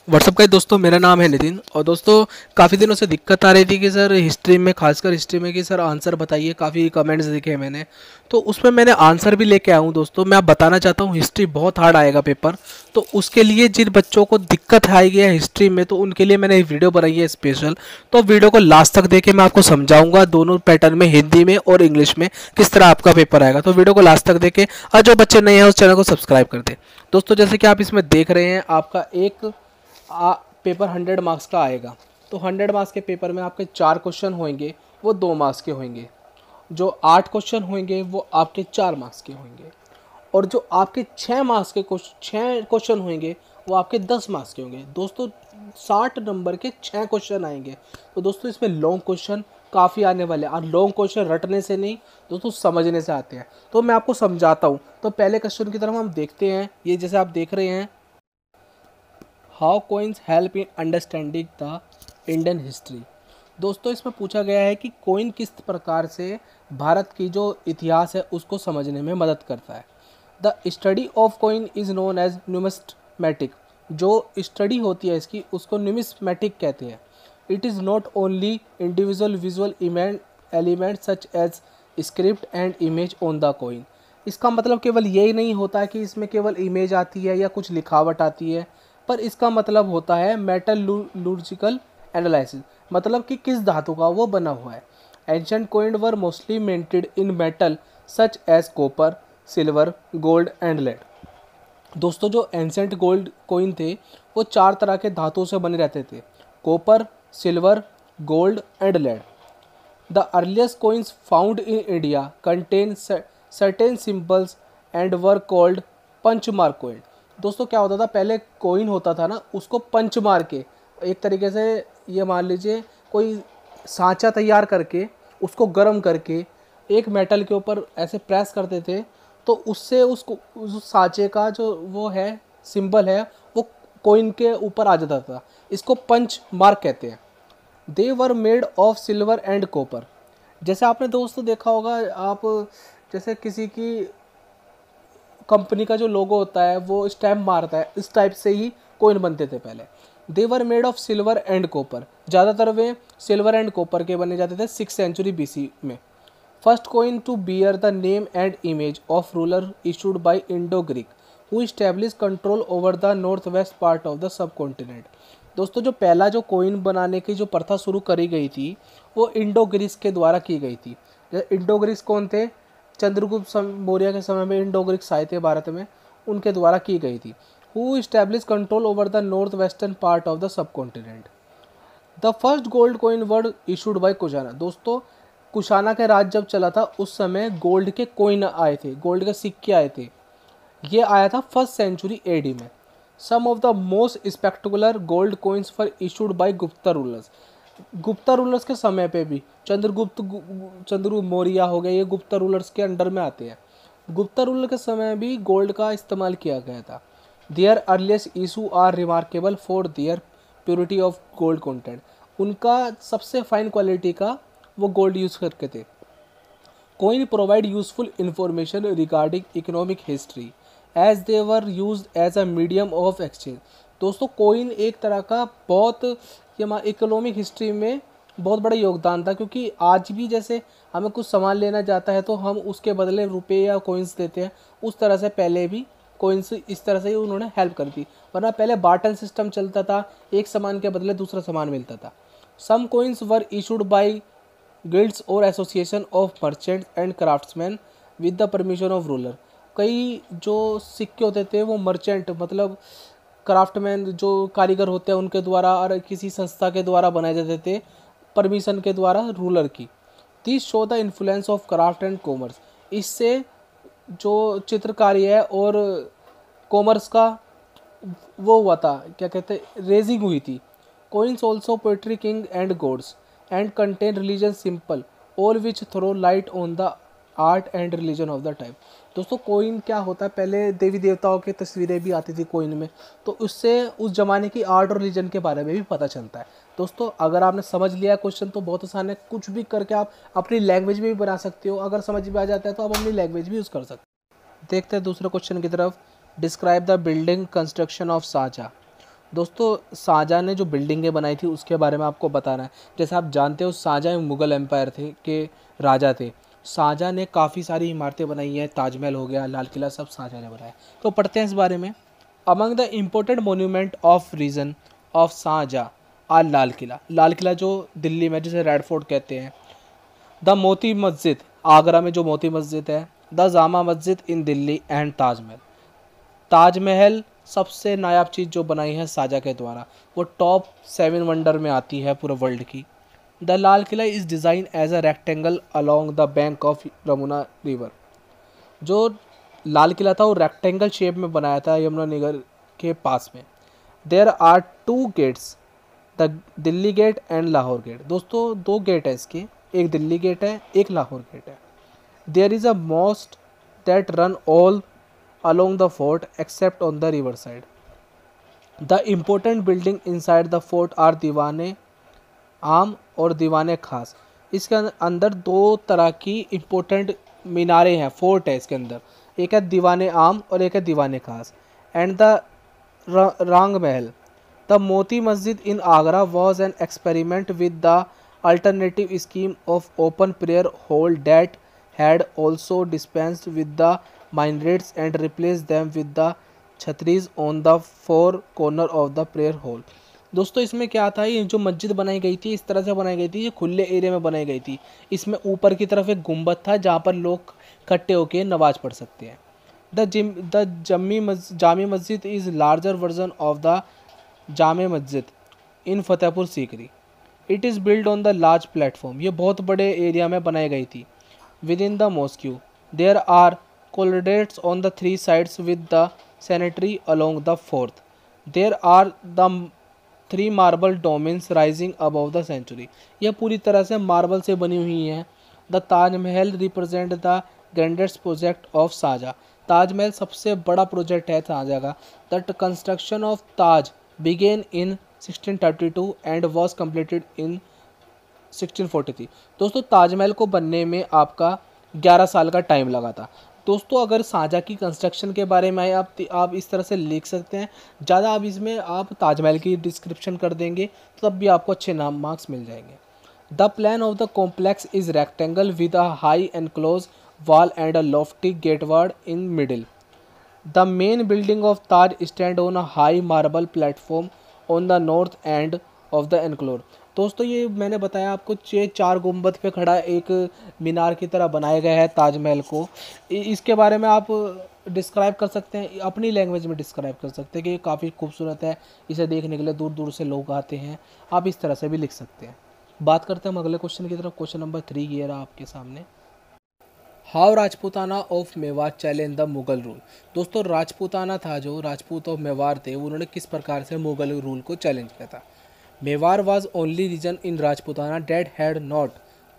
WhatsApp का दोस्तों, मेरा नाम है नितिन। और दोस्तों, काफ़ी दिनों से दिक्कत आ रही थी कि सर हिस्ट्री में, खासकर हिस्ट्री में, कि सर आंसर बताइए। काफ़ी कमेंट्स देखे मैंने, तो उसमें मैंने आंसर भी लेके आया हूँ। दोस्तों, मैं आप बताना चाहता हूँ, हिस्ट्री बहुत हार्ड आएगा पेपर। तो उसके लिए जिन बच्चों को दिक्कत आएगी है हिस्ट्री में, तो उनके लिए मैंने एक वीडियो बनाई है स्पेशल। तो वीडियो को लास्ट तक देके मैं आपको समझाऊंगा दोनों पैटर्न में, हिंदी में और इंग्लिश में, किस तरह आपका पेपर आएगा। तो वीडियो को लास्ट तक देखें, और जो बच्चे नए हैं उस चैनल को सब्सक्राइब कर दें। दोस्तों, जैसे कि आप इसमें देख रहे हैं, आपका एक पेपर 100 मार्क्स का आएगा। तो 100 मार्क्स के पेपर में आपके 4 क्वेश्चन होंगे, वो 2 मार्क्स के होंगे। जो 8 क्वेश्चन होंगे वो आपके 4 मार्क्स के होंगे। और जो आपके 6 मार्क्स के 6 क्वेश्चन होंगे वो आपके 10 मार्क्स के होंगे। दोस्तों, 60 नंबर के 6 क्वेश्चन आएंगे। तो दोस्तों, इसमें लॉन्ग क्वेश्चन काफ़ी आने वाले हैं। और लॉन्ग क्वेश्चन रटने से नहीं दोस्तों, समझने से आते हैं। तो मैं आपको समझाता हूँ। तो पहले क्वेश्चन की तरफ हम देखते हैं। ये जैसे आप देख रहे हैं, how coins help in understanding the Indian history. दोस्तों, इसमें पूछा गया है कि कोइन किस प्रकार से भारत की जो इतिहास है उसको समझने में मदद करता है। The study of coin is known as numismatic. जो स्टडी होती है इसकी, उसको न्यूमिस्मेटिक कहते हैं। It is not only individual visual element such as script and image on the coin. इसका मतलब केवल यही नहीं होता है कि इसमें केवल इमेज आती है या कुछ लिखावट आती है, पर इसका मतलब होता है मेटलर्जिकल एनालिसिस, मतलब कि किस धातु का वो बना हुआ है। Ancient coin were mostly minted in metal such as copper, silver, gold and lead. दोस्तों, जो एंशिएंट गोल्ड कॉइन थे वो 4 तरह के धातुओं से बने रहते थे: copper, silver, gold and lead. The earliest coins found in India contain certain symbols and were called punch mark coin. दोस्तों, क्या होता था, पहले कोइन होता था ना, उसको पंच मार के, एक तरीके से ये मान लीजिए कोई सांचा तैयार करके उसको गर्म करके एक मेटल के ऊपर ऐसे प्रेस करते थे, तो उससे उसको उस सांचे का जो वो है सिंबल है वो कोइन के ऊपर आ जाता था। इसको पंच मार्क कहते हैं। They were made of silver and copper. जैसे आपने दोस्तों देखा होगा, आप जैसे किसी की कंपनी का जो लोगो होता है वो स्टैम्प मारता है, इस टाइप से ही कोइन बनते थे पहले। They were made of silver and copper. ज़्यादातर वे सिल्वर एंड कॉपर के बने जाते थे 6th सेंचुरी BC में। First coin to bear the name and image of ruler issued by Indo Greek who establish control over the north west part of the subcontinent. दोस्तों, जो पहला जो coin बनाने की जो प्रथा शुरू करी गई थी वो इंडो ग्रीस के द्वारा की गई थी। इंडो ग्रीस कौन थे? चंद्रगुप्त मौर्य के समय में इंडो ग्रीक्स आए थे भारत में, उनके द्वारा की गई थी। Who establish control over the north western part of the सब continent. The first gold coin word issued by Kushana. दोस्तों, कुशाना के राज जब चला था उस समय गोल्ड के कॉइन आए थे, गोल्ड के सिक्के आए थे। ये आया था 1st सेंचुरी AD में। Some of the most spectacular gold coins for issued by Gupta rulers. Gupta rulers के समय पे भी चंद्रगुप्त मौर्य हो गए, ये गुप्ता रूलर्स के अंडर में आते हैं। गुप्ता रूलर के समय भी गोल्ड का इस्तेमाल किया गया था। Their earliest issue are remarkable for their purity of gold content. उनका सबसे फाइन क्वालिटी का वो गोल्ड यूज़ करके थे। Coin provide useful information regarding economic history as they were use as a medium of exchange. दोस्तों, coin एक तरह का बहुत ये इकोनॉमिक हिस्ट्री में बहुत बड़ा योगदान था, क्योंकि आज भी जैसे हमें कुछ सामान लेना जाता है तो हम उसके बदले रुपए या कोइंस देते हैं, उस तरह से पहले भी कोइंस इस तरह से ही उन्होंने हेल्प कर दी। वरना पहले बार्टर सिस्टम चलता था, एक सामान के बदले दूसरा सामान मिलता था। Some coins were issued by guilds और association of merchants and craftsman with the permission of ruler. कई जो सिक्के होते थे वो मर्चेंट, मतलब क्राफ्टमैन जो कारीगर होते हैं उनके द्वारा और किसी संस्था के द्वारा बनाए जाते थे, परमिशन के द्वारा रूलर की। This show the influence of craft and commerce. इससे जो चित्रकारी है और कॉमर्स का वो हुआ था, क्या कहते हैं, रेजिंग हुई थी। Coins also portray king and gods and contain religion symbol all which throw light on the art and religion of the time. दोस्तों, कोइन क्या होता है, पहले देवी देवताओं की तस्वीरें भी आती थी कोइन में, तो उससे उस ज़माने की आर्ट और रिलीजन के बारे में भी पता चलता है। दोस्तों, अगर आपने समझ लिया क्वेश्चन तो बहुत आसान है, कुछ भी करके आप अपनी लैंग्वेज में भी बना सकते हो। अगर समझ में आ जाता है तो आप अपनी लैंग्वेज भी यूज़ कर सकते हो। देखते हैं दूसरे क्वेश्चन की तरफ। Describe the building construction of Shahjahan. दोस्तों शाहजहाँ ने जो बिल्डिंगें बनाई थी उसके बारे में आपको बताना है। जैसे आप जानते हो शाहजहाँ मुग़ल एम्पायर थे के राजा थे। शाहजहाँ ने काफ़ी सारी इमारतें बनाई हैं, ताजमहल हो गया, लाल किला, सब शाहजहाँ ने बनाया। तो पढ़ते हैं इस बारे में। Among the important monument of region of Shahjahan are Lal Qila. Lal Qila जो दिल्ली में, जिसे रेड फोर्ट कहते हैं। द मोती मस्जिद, आगरा में जो मोती मस्जिद है। The Jama Masjid in Delhi and Taj Mahal. Taj Mahal सबसे नायाब चीज़ जो बनाई है शाहजहाँ के द्वारा, वो टॉप 7 वंडर में आती है पूरे वर्ल्ड की। The Lal Qila is design as a rectangle along the bank of Yamuna river. जो लाल किला था वो रेक्टेंगल शेप में बनाया था यमुना नगर के पास में। There are 2 gates, the Delhi gate and Lahore gate. दोस्तों 2 गेट है इसके, एक दिल्ली गेट है, एक लाहौर गेट है। There is a moat that run all along the fort except on the river side. The important building inside the fort are दीवाने आम और दीवाने खास। इसके अंदर 2 तरह की इम्पोर्टेंट मीनारें हैं, फोर्ट है इसके अंदर। एक है दीवाने आम और एक है दीवाने खास। And the wrong Mahal, the Moti Masjid in Agra was an experiment with the alternative scheme of open prayer hall that had also dispensed with the minarets and replaced them with the छतरीज on the 4 corner of the prayer hall। दोस्तों इसमें क्या था, ये जो मस्जिद बनाई गई थी इस तरह से बनाई गई थी, ये खुले एरिया में बनाई गई थी। इसमें ऊपर की तरफ एक गुंबद था जहाँ पर लोग इकट्ठे होकर नमाज पढ़ सकते हैं। The Jami Masjid is larger version of the Jame Masjid in Fatehpur Sikri. It is build on the large platform. ये बहुत बड़े एरिया में बनाई गई थी। Within the mosque, there are colonnades on the 3 sides with the sanctuary along the 4th. There are the 3 marble domes rising above the sanctuary। यह पूरी तरह से मार्बल से बनी हुई हैं। The Taj Mahal represent the grandest project of Shahjahan. Taj Mahal सबसे बड़ा प्रोजेक्ट है शाहजहाँ का। The construction of Taj began in 1632 and was completed in 1643। दोस्तों ताजमहल को बनने में आपका 11 साल का टाइम लगा था। दोस्तों अगर शाहजहाँ की कंस्ट्रक्शन के बारे में आप इस तरह से लिख सकते हैं। ज़्यादा आप इसमें आप ताजमहल की डिस्क्रिप्शन कर देंगे तो तब भी आपको अच्छे मार्क्स मिल जाएंगे। The plan of the complex is rectangle with a high enclose wall and a lofty gateway in middle. The main building of Taj stand on a high marble platform on the north end of the enclosure. दोस्तों ये मैंने बताया आपको 4 गुंबद पे खड़ा एक मीनार की तरह बनाया गया है ताजमहल को। इसके बारे में आप डिस्क्राइब कर सकते हैं, अपनी लैंग्वेज में डिस्क्राइब कर सकते हैं कि ये काफ़ी खूबसूरत है, इसे देखने के लिए दूर दूर से लोग आते हैं। आप इस तरह से भी लिख सकते हैं। बात करते हैं हम अगले क्वेश्चन की तरफ। क्वेश्चन नंबर 3 ये रहा आपके सामने। How Rajputana of Mewar challenge the Mughal rule. दोस्तों राजपूताना था, जो राजपूत ऑफ मेवाड़ थे, उन्होंने किस प्रकार से मुगल रूल को चैलेंज किया था। Mewar was only region in Rajputana that had not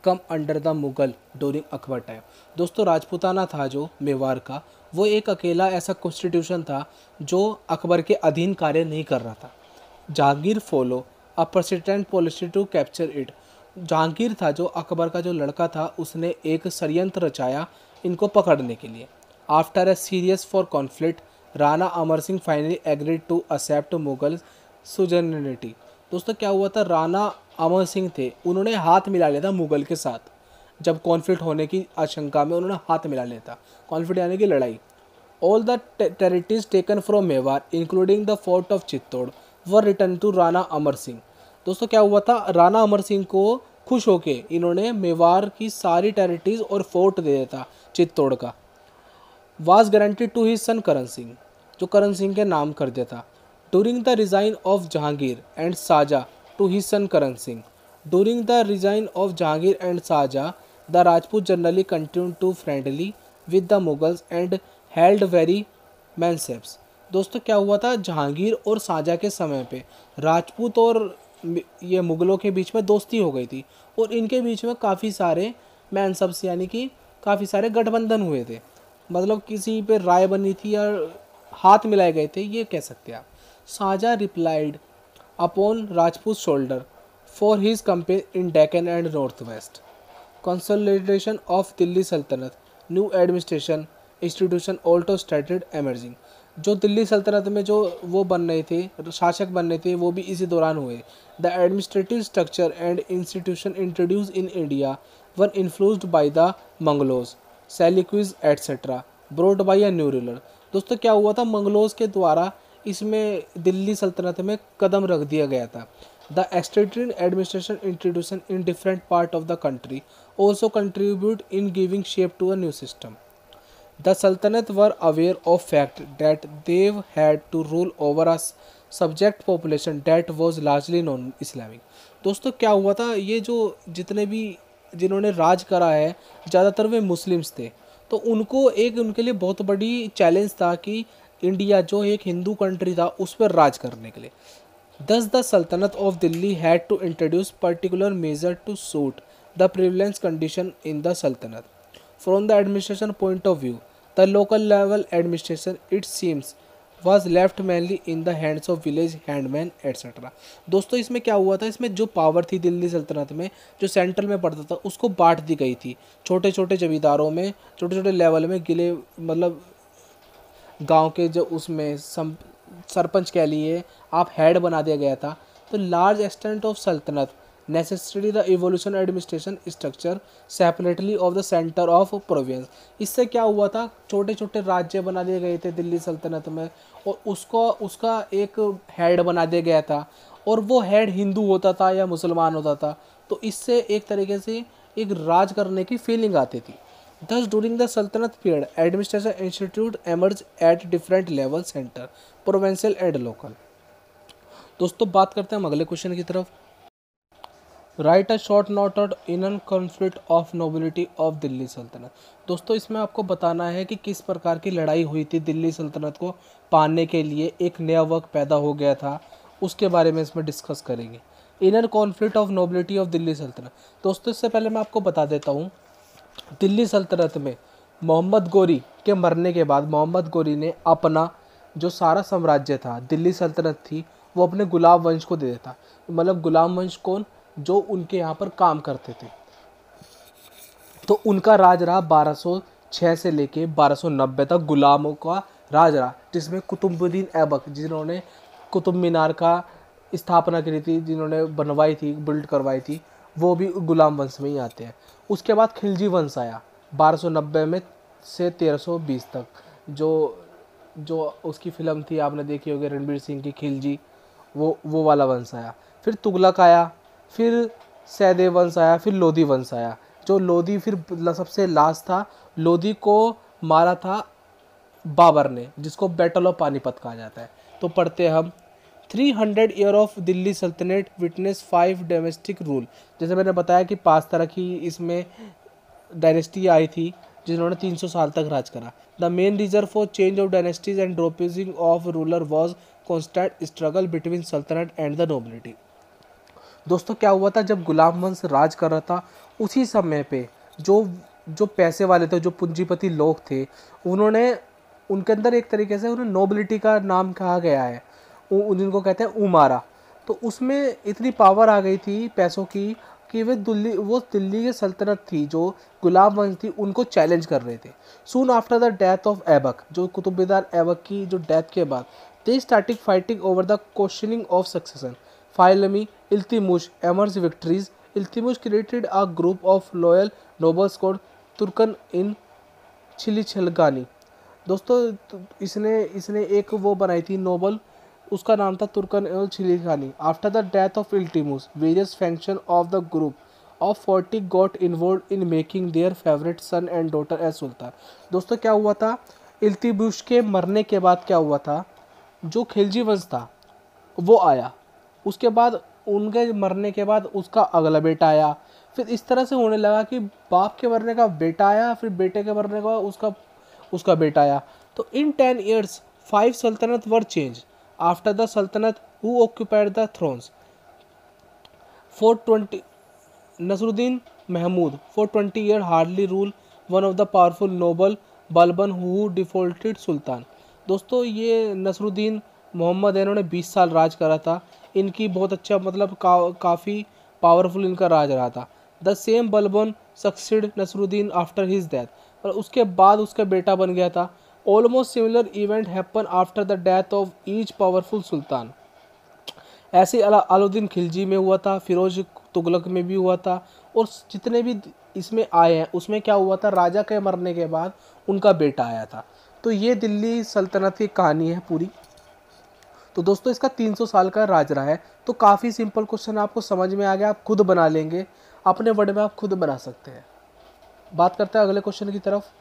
come under the Mughal during Akbar time. दोस्तों राजपूताना था जो मेवाड़ का, वो एक अकेला ऐसा कॉन्स्टिट्यूशन था जो अकबर के अधीन कार्य नहीं कर रहा था। Jahangir follow a persistent policy to capture it. Jahangir था जो अकबर का जो लड़का था, उसने एक षड्यंत्र रचाया इनको पकड़ने के लिए। After a serious for conflict Rana Amar Singh finally agreed to accept Mughal suzerainty. दोस्तों क्या हुआ था, राणा अमर सिंह थे, उन्होंने हाथ मिला लिया था मुगल के साथ। जब कॉन्फ्लिक्ट होने की आशंका में उन्होंने हाथ मिला लिया था, कॉन्फ्लिक्ट यानी कि लड़ाई। All the territories taken from Mewar including the fort of Chittor were return to Rana Amar Singh. दोस्तों क्या हुआ था, राणा अमर सिंह को खुश होके इन्होंने मेवाड़ की सारी टेरिटरीज और फोर्ट दे दिया था चित्तौड़ का। Was guaranteed to his son Karan Singh, जो करण सिंह के नाम कर दिया था। During the reign of Jahangir and Shahjahan to his son Karan Singh. During the reign of Jahangir and Shahjahan the Rajput generally continue to friendly with the Mughals and held very mansabs. दोस्तों क्या हुआ था, जहांगीर और शाहजहाँ के समय पे राजपूत और ये मुगलों के बीच में दोस्ती हो गई थी और इनके बीच में काफ़ी सारे मैनसब्स यानी कि काफ़ी सारे गठबंधन हुए थे। मतलब किसी पे राय बनी थी या हाथ मिलाए गए थे, ये कह सकते हैं आप। Shahjahan replied upon Rajput shoulder for his campaign in Deccan and north west. Consolidation of Delhi Sultanate, new administration institution also started emerging. जो दिल्ली सल्तनत में जो वो बन रहे थे, शासक बन रहे थे, वो भी इसी दौरान हुए। The administrative structure and institution introduce in India were influenced by the Mongols, Seleucids etcetera, brought by a new ruler. दोस्तों क्या हुआ था, मंगलोज के द्वारा इसमें दिल्ली सल्तनत में कदम रख दिया गया था। The extended administration introduction in different part of the country also contribute in giving shape to a new system. The Sultanate were aware of fact that they had to rule over a subject population that was largely non-Islamic. दोस्तों क्या हुआ था, ये जो जितने भी जिन्होंने राज करा है ज़्यादातर वे मुस्लिम्स थे, तो उनको एक उनके लिए बहुत बड़ी चैलेंज था कि इंडिया जो एक हिंदू कंट्री था उस पर राज करने के लिए। Thus the Sultanate of Delhi had to introduce particular measure to suit the prevalence condition in the Sultanate. From the administration point of view, the local level administration, it seems, was left mainly in the hands of village handmen etc. दोस्तों इसमें क्या हुआ था, इसमें जो power थी दिल्ली सल्तनत में, जो सेंट्रल में पड़ता था, उसको बांट दी गई थी छोटे छोटे जमींदारों में, छोटे छोटे लेवल में, गिले मतलब गांव के जो उसमें सरपंच कह लिए आप, हेड बना दिया गया था। तो लार्ज एक्सटेंट ऑफ सल्तनत necessary the evolution administration structure separately of the centre of province. इससे क्या हुआ था, छोटे छोटे राज्य बना दिए गए थे दिल्ली सल्तनत में, और उसका एक हेड बना दिया गया था, और वो हेड हिंदू होता था या मुसलमान होता था। तो इससे एक तरीके से एक राज करने की फीलिंग आती थी। Thus, during the Sultanate period, administration institute emerged at different levels, center, provincial and local. दोस्तों बात करते हैं हम अगले क्वेश्चन की तरफ। Right a short note out in conflict of nobility of Delhi सल्तनत। दोस्तों इसमें आपको बताना है कि किस प्रकार की लड़ाई हुई थी दिल्ली सल्तनत को पाने के लिए, एक नया वर्ग पैदा हो गया था, उसके बारे में इसमें डिस्कस करेंगे। Inner conflict of nobility of Delhi सल्तनत। दोस्तों इससे पहले मैं आपको बता देता हूँ, दिल्ली सल्तनत में मोहम्मद गोरी के मरने के बाद मोहम्मद गोरी ने अपना जो सारा साम्राज्य था, दिल्ली सल्तनत थी, वो अपने गुलाम वंश को दे देता। मतलब गुलाम वंश कौन, जो उनके यहाँ पर काम करते थे। तो उनका राज रहा 1206 से लेके 1290 तक गुलामों का राज रहा, जिसमें कुतुबुद्दीन ऐबक जिन्होंने कुतुब मीनार का स्थापना करी थी, जिन्होंने बनवाई थी, बिल्ड करवाई थी, वो भी गुलाम वंश में ही आते हैं। उसके बाद खिलजी वंश आया 1290 में से 1320 तक, जो उसकी फिल्म थी आपने देखी होगी रणबीर सिंह की खिलजी, वो वाला वंश आया। फिर तुगलक आया, फिर सैदेव वंश आया, फिर लोधी वंश आया। जो लोधी फिर सबसे लास्ट था, लोधी को मारा था बाबर ने, जिसको बैटल ऑफ पानीपत कहा जाता है। तो पढ़ते हम 300 ईयर ऑफ दिल्ली सल्तनत विटनेस 5 डोमेस्टिक रूल। जैसे मैंने बताया कि 5 तरह की इसमें डायनेस्टी आई थी जिन्होंने 300 साल तक राज करा। The main reason for change of dynasties and dropping of ruler was constant struggle between Saltanat and the nobility. दोस्तों क्या हुआ था, जब गुलाम वंश राज कर रहा था, उसी समय पे जो पैसे वाले थे, जो पूंजीपति लोग थे, उन्होंने उनके अंदर एक तरीके से उन्हें नोबिलिटी का नाम कहा गया है, जिनको कहते हैं उमारा। तो उसमें इतनी पावर आ गई थी पैसों की कि वो दिल्ली की सल्तनत थी, जो गुलाम वंश थी, उनको चैलेंज कर रहे थे। Soon after the death of Aibak, जो कुतुबुद्दीन ऐबक की जो डेथ के बाद, they starting fighting over the questioning of succession. Finally Iltutmish emerge victories. Iltutmish created a group of loyal nobles called Turkan इन छिलिछलगानी। दोस्तों इसने एक वो बनाई थी नोबल, उसका नाम था तुर्कन एल Chihalgani. After the death of Iltutmish, various faction of the group of 40 got involve in making their favourite son and daughter as sultan. दोस्तों क्या हुआ था, इल्तुतमिश के मरने के बाद क्या हुआ था, जो खिलजी वंश था वो आया, उसके बाद उनके मरने के बाद उसका अगला बेटा आया, फिर इस तरह से होने लगा कि बाप के मरने का बेटा आया, फिर बेटे के मरने का उसका बेटा आया। तो इन 10 years 5 sultanate were change after the sultanate who occupied the thrones. 420 Nasiruddin Mahmud for 20 years hardly rule one of the powerful noble Balban who defaulted sultan. दोस्तों ये नसरुद्दीन मोहम्मद है, इन्होंने 20 साल राज करा था। इनकी बहुत अच्छा मतलब काफ़ी पावरफुल इनका राज रहा था। The same Balban succeed Nasiruddin after his death, और उसके बाद उसका बेटा बन गया था almost similar event happen after the death of each powerful sultan. ऐसे अलाउद्दीन खिलजी में हुआ था, फिरोज तुगलक में भी हुआ था, और जितने भी इसमें आए हैं उसमें क्या हुआ था, राजा के मरने के बाद उनका बेटा आया था। तो ये दिल्ली सल्तनत की कहानी है पूरी। तो दोस्तों इसका 300 साल का राज रहा है। तो काफ़ी सिंपल क्वेश्चन आपको समझ में आ गया, आप खुद बना लेंगे, अपने वर्ड में आप खुद बना सकते हैं। बात करते हैं अगले क्वेश्चन की तरफ।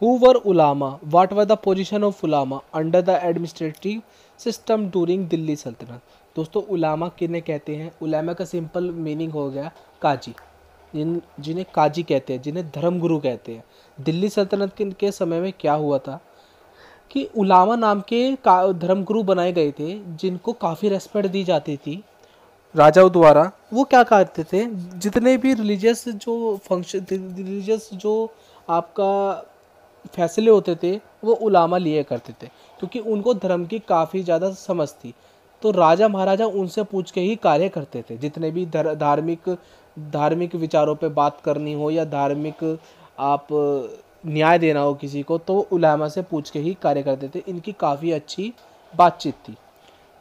Who were ulama? What was the position of ulama under the administrative system during Delhi सल्तनत? दोस्तों उलामा किन्हें कहते हैं? उलामा का सिंपल मीनिंग हो गया काजी, जिन्हें काजी कहते हैं, जिन्हें धर्मगुरु कहते हैं। दिल्ली सल्तनत के समय में क्या हुआ था कि उलामा नाम के धर्मगुरु बनाए गए थे, जिनको काफ़ी रेस्पेक्ट दी जाती थी राजाओं द्वारा। वो क्या करते थे, जितने भी रिलीजियस जो फंक्शन, रिलीजियस जो आपका फैसले होते थे वो उलामा लिए करते थे, क्योंकि उनको धर्म की काफ़ी ज़्यादा समझ थी। तो राजा महाराजा उनसे पूछ के ही कार्य करते थे, जितने भी धार्मिक विचारों पे बात करनी हो या धार्मिक आप न्याय देना हो किसी को, तो उलामा से पूछ के ही कार्य करते थे। इनकी काफ़ी अच्छी बातचीत थी।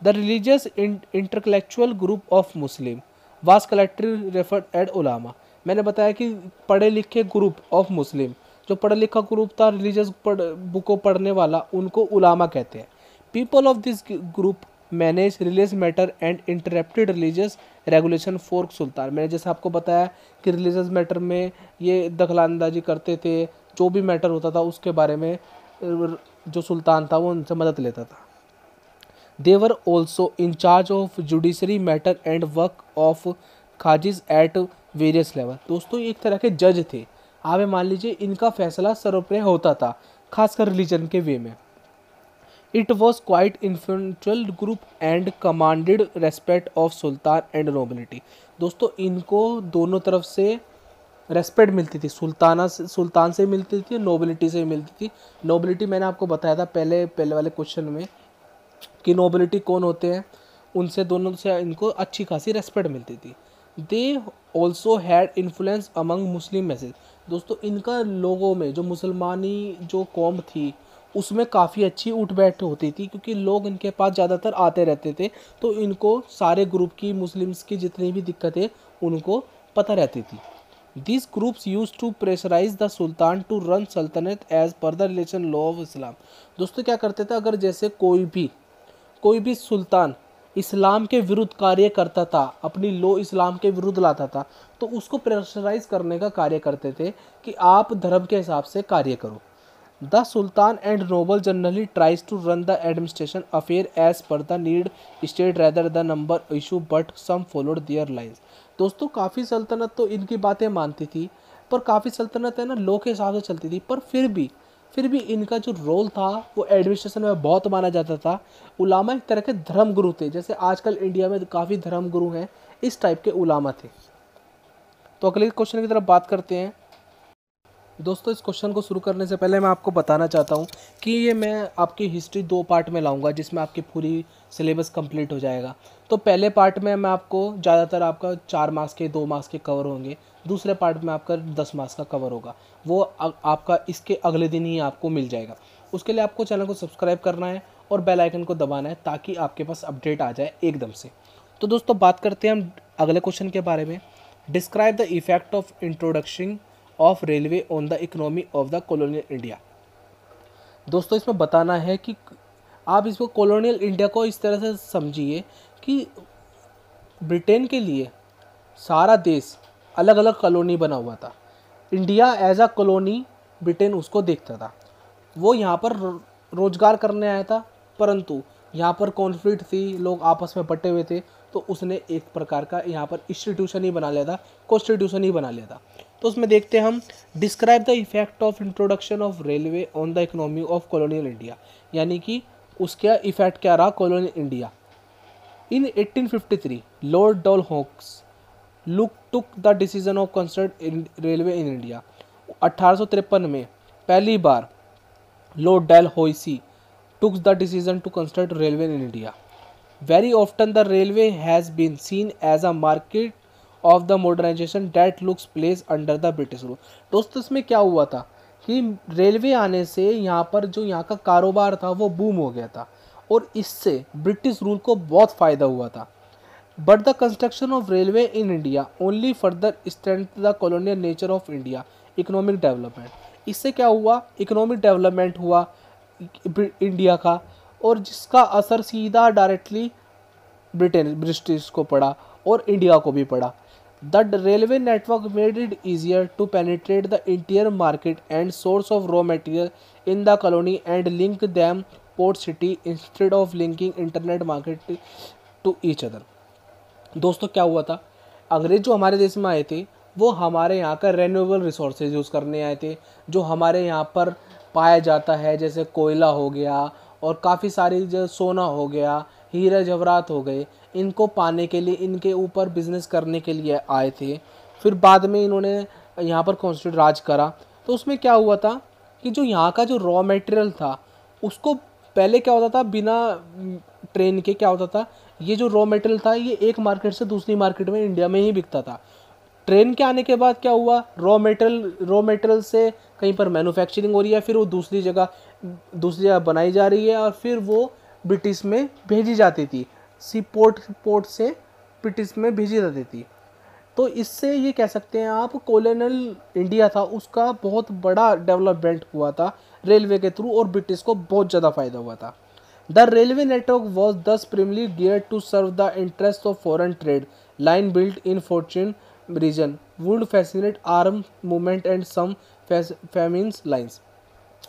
The religious intellectual group of Muslim was collective referred at ulama. मैंने बताया कि पढ़े लिखे ग्रुप ऑफ मुस्लिम, जो पढ़ा लिखा ग्रुप था रिलीजियस बुक को पढ़ने वाला, उनको उलामा कहते हैं। People of this group manage religious matter and interrupted religious regulation for sultan. मैंने जैसे आपको बताया कि रिलीजियस मैटर में ये दखलांदाजी करते थे, जो भी मैटर होता था उसके बारे में जो सुल्तान था वो उनसे मदद लेता था। They were also in charge of judiciary matter and work of qazis at various level. दोस्तों एक तरह के जज थे, आप मान लीजिए इनका फैसला सर्वप्रिय होता था, खासकर रिलीजन के वे में। It was quite influential group and commanded respect of sultan and nobility. दोस्तों इनको दोनों तरफ से रेस्पेक्ट मिलती थी, सुल्तान से मिलती थी, नोबिलिटी से मिलती थी। नोबिलिटी मैंने आपको बताया था पहले वाले क्वेश्चन में कि नोबिलिटी कौन होते हैं, उनसे दोनों से इनको अच्छी खासी रेस्पेक्ट मिलती थी। They also had influence among Muslim message. दोस्तों इनका लोगों में जो मुसलमानी जो कौम थी उसमें काफ़ी अच्छी उठ बैठ होती थी, क्योंकि लोग इनके पास ज़्यादातर आते रहते थे, तो इनको सारे ग्रुप की मुस्लिम्स की जितनी भी दिक्कतें उनको पता रहती थी। This groups use to pressurise the sultan to run sultanate as per the relation law of Islam. दोस्तों क्या करते थे, अगर जैसे कोई भी सुल्तान इस्लाम के विरुद्ध कार्य करता था, अपनी लो इस्लाम के विरुद्ध लाता था, तो उसको प्रेशराइज करने का कार्य करते थे कि आप धर्म के हिसाब से कार्य करो। The sultan and noble generally tries to run the administration affair as per the need state rather the number issue, but some followed their lines. दोस्तों काफ़ी सल्तनत तो इनकी बातें मानती थी, पर काफ़ी सल्तनत है ना लो के हिसाब से चलती थी, पर फिर भी इनका जो रोल था वो एडमिनिस्ट्रेशन में बहुत माना जाता था। उलामा एक तरह के धर्म गुरु थे, जैसे आजकल इंडिया में काफ़ी धर्म गुरु हैं, इस टाइप के उलामा थे। तो अगले क्वेश्चन की तरफ बात करते हैं। दोस्तों इस क्वेश्चन को शुरू करने से पहले मैं आपको बताना चाहता हूँ कि ये मैं आपकी हिस्ट्री 2 पार्ट में लाऊंगा, जिसमें आपकी पूरी सिलेबस कंप्लीट हो जाएगा। तो पहले पार्ट में मैं आपको ज़्यादातर आपका 4 मार्क्स के 2 मार्क्स के कवर होंगे, दूसरे पार्ट में आपका 10 मार्क्स का कवर होगा, वो आपका इसके अगले दिन ही आपको मिल जाएगा। उसके लिए आपको चैनल को सब्सक्राइब करना है और बेल आइकन को दबाना है, ताकि आपके पास अपडेट आ जाए एकदम से। तो दोस्तों बात करते हैं हम अगले क्वेश्चन के बारे में। Describe the effect of introduction of railway on the economy of the colonial India. दोस्तों इसमें बताना है कि आप इसको कॉलोनियल इंडिया को इस तरह से समझिए कि ब्रिटेन के लिए सारा देश अलग अलग कॉलोनी बना हुआ था। India as a colony Britain उसको देखता था। वो यहाँ पर रोजगार करने आया था, परंतु यहाँ पर कॉन्फ्लिक्ट थी, लोग आपस में बटे हुए थे, तो उसने एक प्रकार का यहाँ पर इंस्टीट्यूशन ही बना लिया था, कॉन्स्टिट्यूशन ही बना लिया था। तो उसमें देखते हैं हम, describe the effect of introduction of railway on the economy of colonial India, यानी कि उसका इफेक्ट क्या रहा colonial India. In 1853 Lord Dalhousie took the decision of construct railway in India. 1853 में पहली बार Lord Dalhousie took the decision to construct railway in India. Very often the railway has been seen as a market of the modernization that looks place under the British rule. दोस्तों इसमें क्या हुआ था कि railway आने से यहाँ पर जो यहाँ का कारोबार था वो बूम हो गया था और इससे ब्रिटिश रूल को बहुत फ़ायदा हुआ था। But the construction of railway in India only further strength the colonial nature of India economic development. इससे क्या हुआ, इकोनॉमिक डेवलपमेंट हुआ इंडिया का, और जिसका असर सीधा डायरेक्टली ब्रिटिश को पड़ा और इंडिया को भी पड़ा। The railway network made it easier to penetrate the interior market and source of raw material in the colony and link them port city instead of linking internet market to each other. दोस्तों क्या हुआ था, अंग्रेज जो हमारे देश में आए थे वो हमारे यहाँ का रेन्यूएबल रिसोर्सेज यूज़ करने आए थे, जो हमारे यहाँ पर पाया जाता है, जैसे कोयला हो गया और काफ़ी सारी जो सोना हो गया, हीरे जवाहरात हो गए, इनको पाने के लिए, इनके ऊपर बिजनेस करने के लिए आए थे। फिर बाद में इन्होंने यहाँ पर कॉन्स्टिट्यूट राज करा। तो उसमें क्या हुआ था कि जो यहाँ का जो रॉ मटेरियल था उसको पहले क्या होता था, बिना ट्रेन के क्या होता था, ये जो रॉ मटेरियल था ये एक मार्केट से दूसरी मार्केट में इंडिया में ही बिकता था। ट्रेन के आने के बाद क्या हुआ, रॉ मटेरियल से कहीं पर मैन्युफैक्चरिंग हो रही है, फिर वो दूसरी जगह बनाई जा रही है और फिर वो ब्रिटिश में भेजी जाती थी, सी पोर्ट से ब्रिटिश में भेजी जाती थी। तो इससे ये कह सकते हैं आप, कॉलोनियल इंडिया था उसका बहुत बड़ा डेवलपमेंट हुआ था रेलवे के थ्रू और ब्रिटिश को बहुत ज़्यादा फायदा हुआ था। द रेलवे नेटवर्क वॉज दस primarily geared to serve the interests of foreign trade. Line built in Fortune region would facilitate armed movement and some famine lines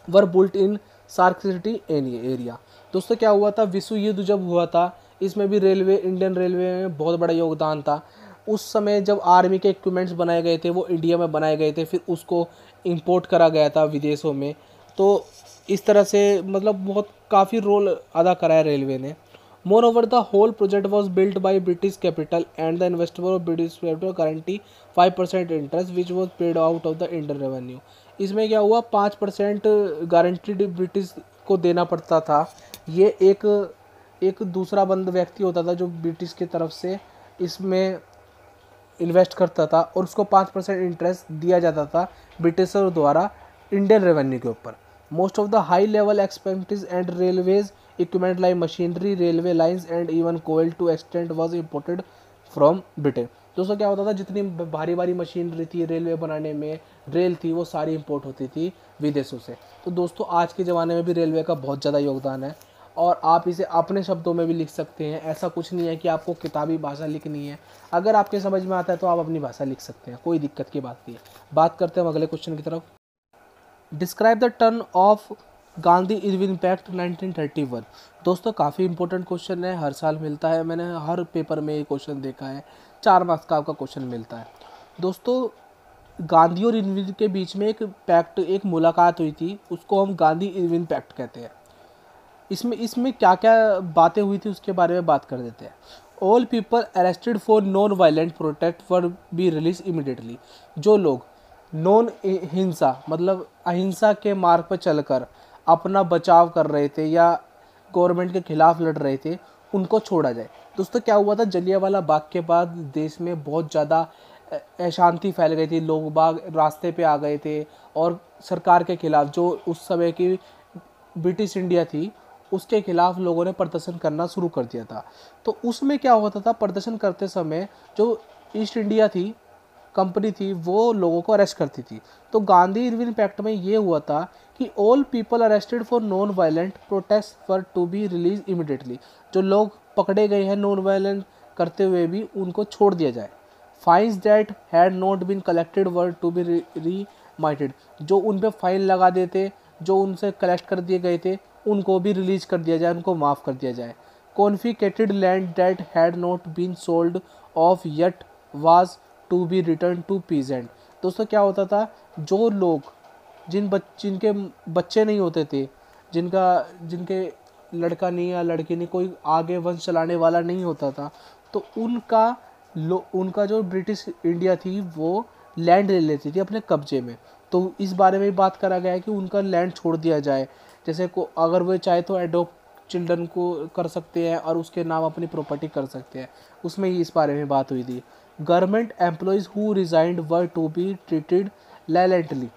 were built in Sark City area. दोस्तों क्या हुआ था, विश्व युद्ध जब हुआ था इसमें भी इंडियन रेलवे में बहुत बड़ा योगदान था। उस समय जब आर्मी के इक्विपमेंट्स बनाए गए थे वो इंडिया में बनाए गए थे, फिर उसको इंपोर्ट करा गया था विदेशों में। तो इस तरह से मतलब बहुत काफ़ी रोल अदा करा है रेलवे ने। Moreover the whole project was built by British capital and the investor of British capital guarantee 5% interest which was paid out of the Indian revenue. इसमें क्या हुआ, 5% गारंटीड ब्रिटिश को देना पड़ता था। ये एक दूसरा बंद व्यक्ति होता था जो ब्रिटिश की तरफ से इसमें इन्वेस्ट करता था और उसको 5% इंटरेस्ट दिया जाता था ब्रिटिशर द्वारा इंडियन रेवेन्यू के ऊपर। Most of the high level expenses and railways equipment like machinery, railway lines and even coal to extent was imported from Britain. दोस्तों क्या होता था, जितनी भारी भारी मशीनरी थी रेलवे बनाने में, रेल थी, वो सारी इंपोर्ट होती थी विदेशों से। तो दोस्तों आज के ज़माने में भी रेलवे का बहुत ज़्यादा योगदान है और आप इसे अपने शब्दों में भी लिख सकते हैं। ऐसा कुछ नहीं है कि आपको किताबी भाषा लिखनी है, अगर आपके समझ में आता है तो आप अपनी भाषा लिख सकते हैं, कोई दिक्कत की बात नहीं है। बात करते हैं अगले क्वेश्चन की तरफ। Describe the turn of Gandhi Irwin pact 1931। दोस्तों काफ़ी इंपॉर्टेंट क्वेश्चन है, हर साल मिलता है, मैंने हर पेपर में ये क्वेश्चन देखा है, 4 मार्क्स का आपका क्वेश्चन मिलता है। दोस्तों गांधी और इरविन के बीच में एक मुलाकात हुई थी, उसको हम गांधी इरविन पैक्ट कहते हैं। इसमें क्या क्या बातें हुई थी उसके बारे में बात कर देते हैं। All people arrested for non violent protect were B release immediately. जो लोग नॉन हिंसा मतलब अहिंसा के मार्ग पर चलकर अपना बचाव कर रहे थे या गवर्नमेंट के खिलाफ लड़ रहे थे उनको छोड़ा जाए। दोस्तों क्या हुआ था, जलियांवाला बाग के बाद देश में बहुत ज़्यादा अशांति फैल गई थी, लोग बाग रास्ते पे आ गए थे और सरकार के खिलाफ, जो उस समय की ब्रिटिश इंडिया थी उसके खिलाफ लोगों ने प्रदर्शन करना शुरू कर दिया था। तो उसमें क्या होता था, प्रदर्शन करते समय जो ईस्ट इंडिया थी कंपनी थी वो लोगों को अरेस्ट करती थी। तो गांधी इरविन पैक्ट में ये हुआ था कि all people arrested for non violent protest were to be release immediately. जो लोग पकड़े गए हैं नॉन वायलेंट करते हुए भी उनको छोड़ दिया जाए। Fines that had not been collected were to be remitted. जो उन पर फाइन लगा देते, जो उनसे कलेक्ट कर दिए गए थे उनको भी रिलीज कर दिया जाए, उनको माफ़ कर दिया जाए। Confiscated land that had not been sold off yet was to be return to peasant. दोस्तों क्या होता था, जो लोग जिनके बच्चे नहीं होते थे, जिनके लड़का नहीं या लड़की नहीं, कोई आगे वंश चलाने वाला नहीं होता था, तो उनका जो ब्रिटिश इंडिया थी वो लैंड ले लेती थी अपने कब्जे में। तो इस बारे में बात करा गया है कि उनका लैंड छोड़ दिया जाए। जैसे अगर वो चाहे तो एडॉप्ट चिल्ड्रन को कर सकते हैं और उसके नाम अपनी प्रॉपर्टी कर सकते हैं, उसमें ही इस बारे में बात हुई थी। Government employees who resigned were to be treated leniently.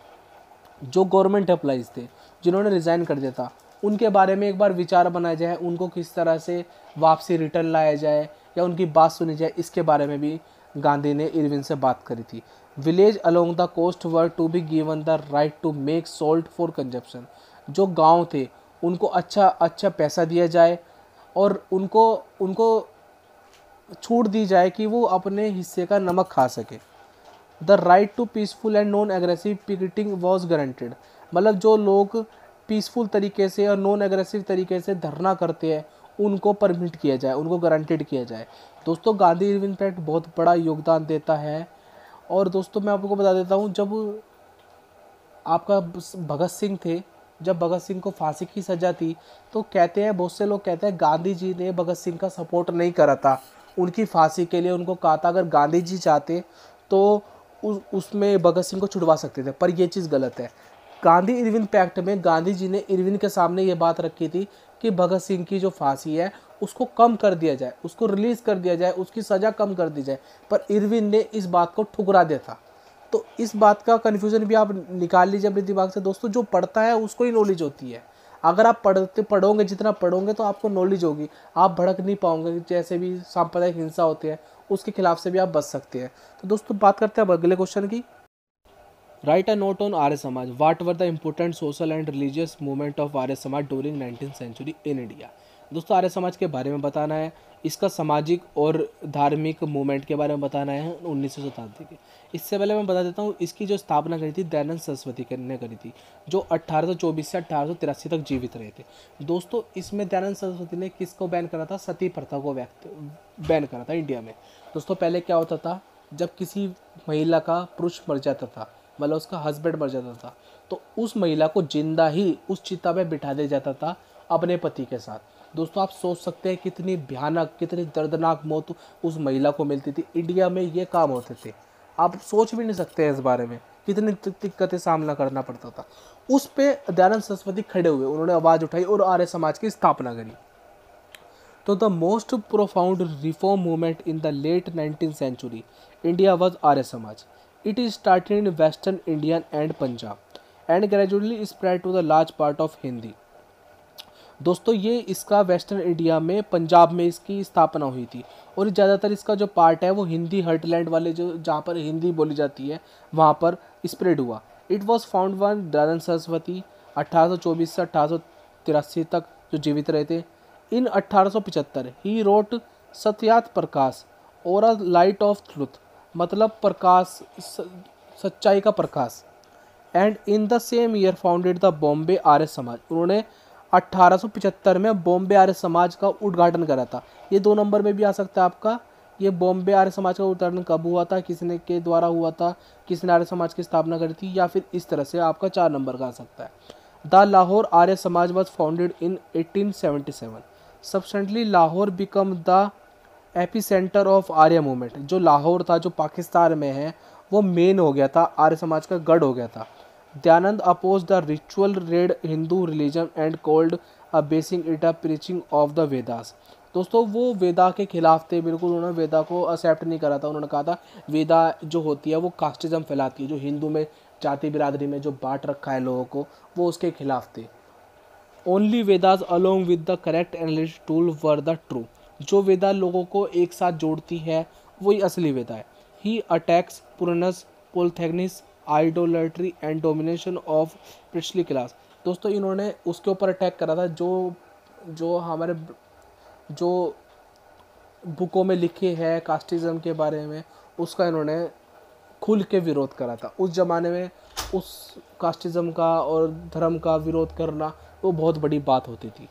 जो गवर्नमेंट एम्प्लॉइज़ थे जिन्होंने रिज़ाइन कर दिया था, उनके बारे में एक बार विचार बनाया जाए, उनको किस तरह से वापसी रिटर्न लाया जाए या उनकी बात सुनी जाए, इसके बारे में भी गांधी ने इरविन से बात करी थी। Village along the coast were to be given the right to make salt for consumption. जो गांव थे उनको अच्छा पैसा दिया जाए और उनको उनको छूट दी जाए कि वो अपने हिस्से का नमक खा सके। The right to peaceful and non aggressive picketing was guaranteed. मतलब जो लोग पीसफुल तरीके से और नॉन एग्रेसिव तरीके से धरना करते हैं उनको परमिट किया जाए, उनको गारंटेड किया जाए। दोस्तों गांधी इरविन पैक्ट बहुत बड़ा योगदान देता है। और दोस्तों मैं आपको बता देता हूँ, जब आपका भगत सिंह थे, जब भगत सिंह को फांसी की सज़ा थी तो कहते हैं, बहुत से लोग कहते हैं गांधी जी ने भगत सिंह का सपोर्ट नहीं करा था उनकी फांसी के लिए। उनको कहा था अगर गांधी जी चाहते तो उसमें भगत सिंह को छुड़वा सकते थे, पर यह चीज़ गलत है। गांधी इरविन पैक्ट में गांधी जी ने इरविन के सामने ये बात रखी थी कि भगत सिंह की जो फांसी है उसको कम कर दिया जाए, उसको रिलीज़ कर दिया जाए, उसकी सज़ा कम कर दी जाए, पर इरविन ने इस बात को ठुकरा दिया था। तो इस बात का कन्फ्यूज़न भी आप निकाल लीजिए अपने दिमाग से। दोस्तों जो पढ़ता है उसको ही नॉलेज होती है। अगर आप पढ़ोगे, जितना पढ़ोगे तो आपको नॉलेज होगी, आप भड़क नहीं पाओगे। जैसे भी सांप्रदायिक हिंसा होती है उसके खिलाफ से भी आप बच सकते हैं। तो दोस्तों बात करते हैं अब अगले क्वेश्चन की। Write a note on Arya Samaj. What were the important social and religious movement of Arya Samaj during 19th century in India. दोस्तों आर्य समाज के बारे में बताना है, इसका सामाजिक और धार्मिक मूवमेंट के बारे में बताना है 19वीं शताब्दी के। इससे पहले मैं बता देता हूँ, इसकी जो स्थापना करी थी दयानंद सरस्वती ने करी थी, जो 1824 से 1883 तक जीवित रहे थे। दोस्तों इसमें दयानंद सरस्वती ने किसको बैन करा था? सती प्रथा को बैन करा था इंडिया में। दोस्तों पहले क्या होता था, जब किसी महिला का पुरुष मर जाता था, मतलब उसका हस्बैंड मर जाता था, तो उस महिला को जिंदा ही उस चिता में बिठा दिया जाता था अपने पति के साथ। दोस्तों आप सोच सकते हैं कितनी भयानक, कितनी दर्दनाक मौत उस महिला को मिलती थी। इंडिया में ये काम होते थे, आप सोच भी नहीं सकते हैं इस बारे में, कितनी दिक्कतें सामना करना पड़ता था। उस पे दयानंद सरस्वती खड़े हुए, उन्होंने आवाज़ उठाई और आर्य समाज की स्थापना करी। तो the most profound reform movement in the late 19th century India was Arya Samaj. It is started in Western India and Punjab and gradually spread to the large part of Hindi। दोस्तों ये इसका वेस्टर्न इंडिया में, पंजाब में इसकी स्थापना हुई थी और ज़्यादातर इसका जो पार्ट है वो हिंदी हर्टलैंड वाले, जो जहाँ पर हिंदी बोली जाती है वहाँ पर स्प्रेड हुआ। It was found one Dayanand Saraswati 1824 से 1883 तक जो जीवित रहे थे। इन 1875 ही रोट सत्यात प्रकाश और अ लाइट ऑफ ट्रुथ, मतलब प्रकाश, सच्चाई का प्रकाश। And in the same year founded the Bombay Arya Samaj. उन्होंने 1875 में बॉम्बे आर्य समाज का उद्घाटन करा था। ये 2 नंबर में भी आ सकता है आपका, ये बॉम्बे आर्य समाज का उद्घाटन कब हुआ था, किसने के द्वारा हुआ था, किसने आर्य समाज की स्थापना करी थी, या फिर इस तरह से आपका 4 नंबर का आ सकता है। The Lahore Arya Samaj was founded in 1877। Subsequently Lahore become the epicentre of Arya movement. जो लाहौर था, जो पाकिस्तान में है, वो मेन हो गया था, आर्य समाज का गढ़ हो गया था। Dayanand oppose the ritual ridden Hindu religion and called a basing it a preaching of the Vedas. दोस्तों वो वेदा के खिलाफ थे बिल्कुल, उन्होंने वेदा को एक्सेप्ट नहीं करा था। उन्होंने कहा था वेदा जो होती है वो कास्टिज्म फैलाती है, जो हिंदू में जाति बिरादरी में जो बांट रखा है लोगों को, वो उसके खिलाफ थे। Only Vedas along with the correct analytic tool were the true. जो वेदा लोगों को एक साथ जोड़ती है वही असली वेदा है। He attacks Puranas polytheism idolatry and domination of priestly class. दोस्तों इन्होंने उसके ऊपर अटैक करा था जो जो हमारे जो बुकों में लिखे हैं कास्टिज्म के बारे में, उसका इन्होंने खुल के विरोध करा था। उस ज़माने में उस कास्टिज्म का और धर्म का विरोध करना वो बहुत बड़ी बात होती थी।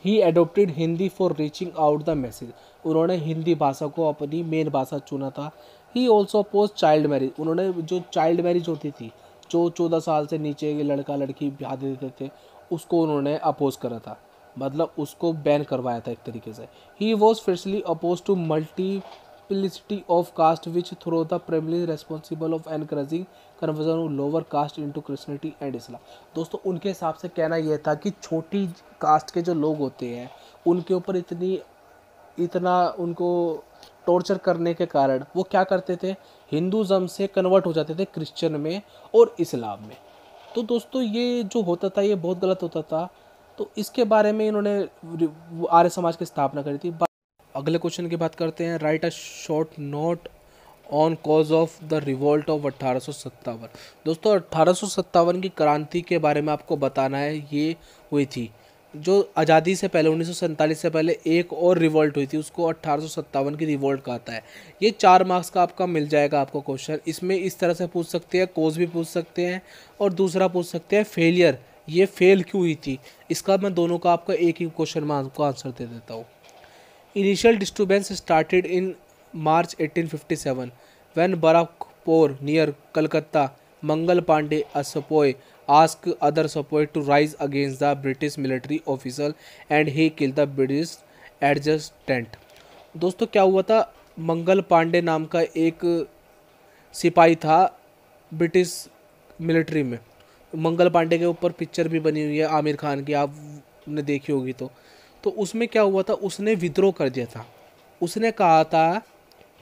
He adopted Hindi for reaching out the message. उन्होंने हिंदी भाषा को अपनी मेन भाषा चुना था। He also oppose child marriage. उन्होंने जो चाइल्ड मैरिज होती थी, जो 14 साल से नीचे के लड़का लड़की ब्याह दे देते थे, उसको उन्होंने अपोज करा था, मतलब उसको बैन करवाया था एक तरीके से। He was fiercely oppose to multiplicity of caste which throw the primary responsible of encouraging conversion of lower caste into Christianity and Islam. दोस्तों उनके हिसाब से कहना यह था कि छोटी कास्ट के जो लोग होते हैं उनके ऊपर इतना उनको टॉर्चर करने के कारण वो क्या करते थे, हिंदुज़म से कन्वर्ट हो जाते थे क्रिश्चियन में और इस्लाम में। तो दोस्तों ये जो होता था ये बहुत गलत होता था। तो इसके बारे में इन्होंने आर्य समाज की स्थापना करी थी। अगले क्वेश्चन की बात करते हैं। Right a short note on cause of the revolt of 1857। दोस्तों 1857 की क्रांति के बारे में आपको बताना है। ये हुई थी जो आज़ादी से पहले 1947 से पहले एक और रिवोल्ट हुई थी, उसको 1857 की रिवोल्ट कहता है। ये 4 मार्क्स का आपका मिल जाएगा आपको क्वेश्चन। इसमें इस तरह से पूछ सकते हैं, कोज भी पूछ सकते हैं और दूसरा पूछ सकते हैं फेलियर, ये फेल क्यों हुई थी। इसका मैं दोनों का आपका एक ही क्वेश्चन में आपको आंसर दे देता हूँ। Initial disturbance started in March 1857 when Barakpur near Calcutta, Mangal Pandey, a sepoy, asked other sepoy to rise against the British military official and he killed the British adjutant। दोस्तों क्या हुआ था, मंगल पांडे नाम का एक सिपाही था ब्रिटिश मिलिट्री में। मंगल पांडे के ऊपर पिक्चर भी बनी हुई है आमिर खान की, आपने देखी होगी। तो उसमें क्या हुआ था, उसने विद्रोह कर दिया था। उसने कहा था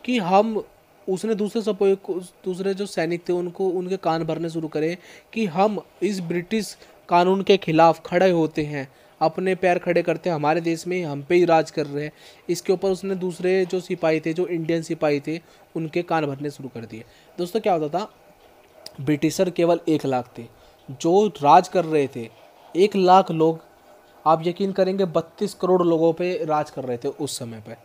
कि हम, उसने दूसरे सिपाही को, दूसरे जो सैनिक थे उनको, उनके कान भरने शुरू करे कि हम इस ब्रिटिश कानून के खिलाफ खड़े होते हैं, अपने पैर खड़े करते हैं, हमारे देश में हम पे ही राज कर रहे हैं। इसके ऊपर उसने दूसरे जो सिपाही थे, जो इंडियन सिपाही थे, उनके कान भरने शुरू कर दिए। दोस्तों क्या होता था, ब्रिटिशर केवल 1 लाख थे जो राज कर रहे थे। 1 लाख लोग, आप यकीन करेंगे 32 करोड़ लोगों पे राज कर रहे थे उस समय पे।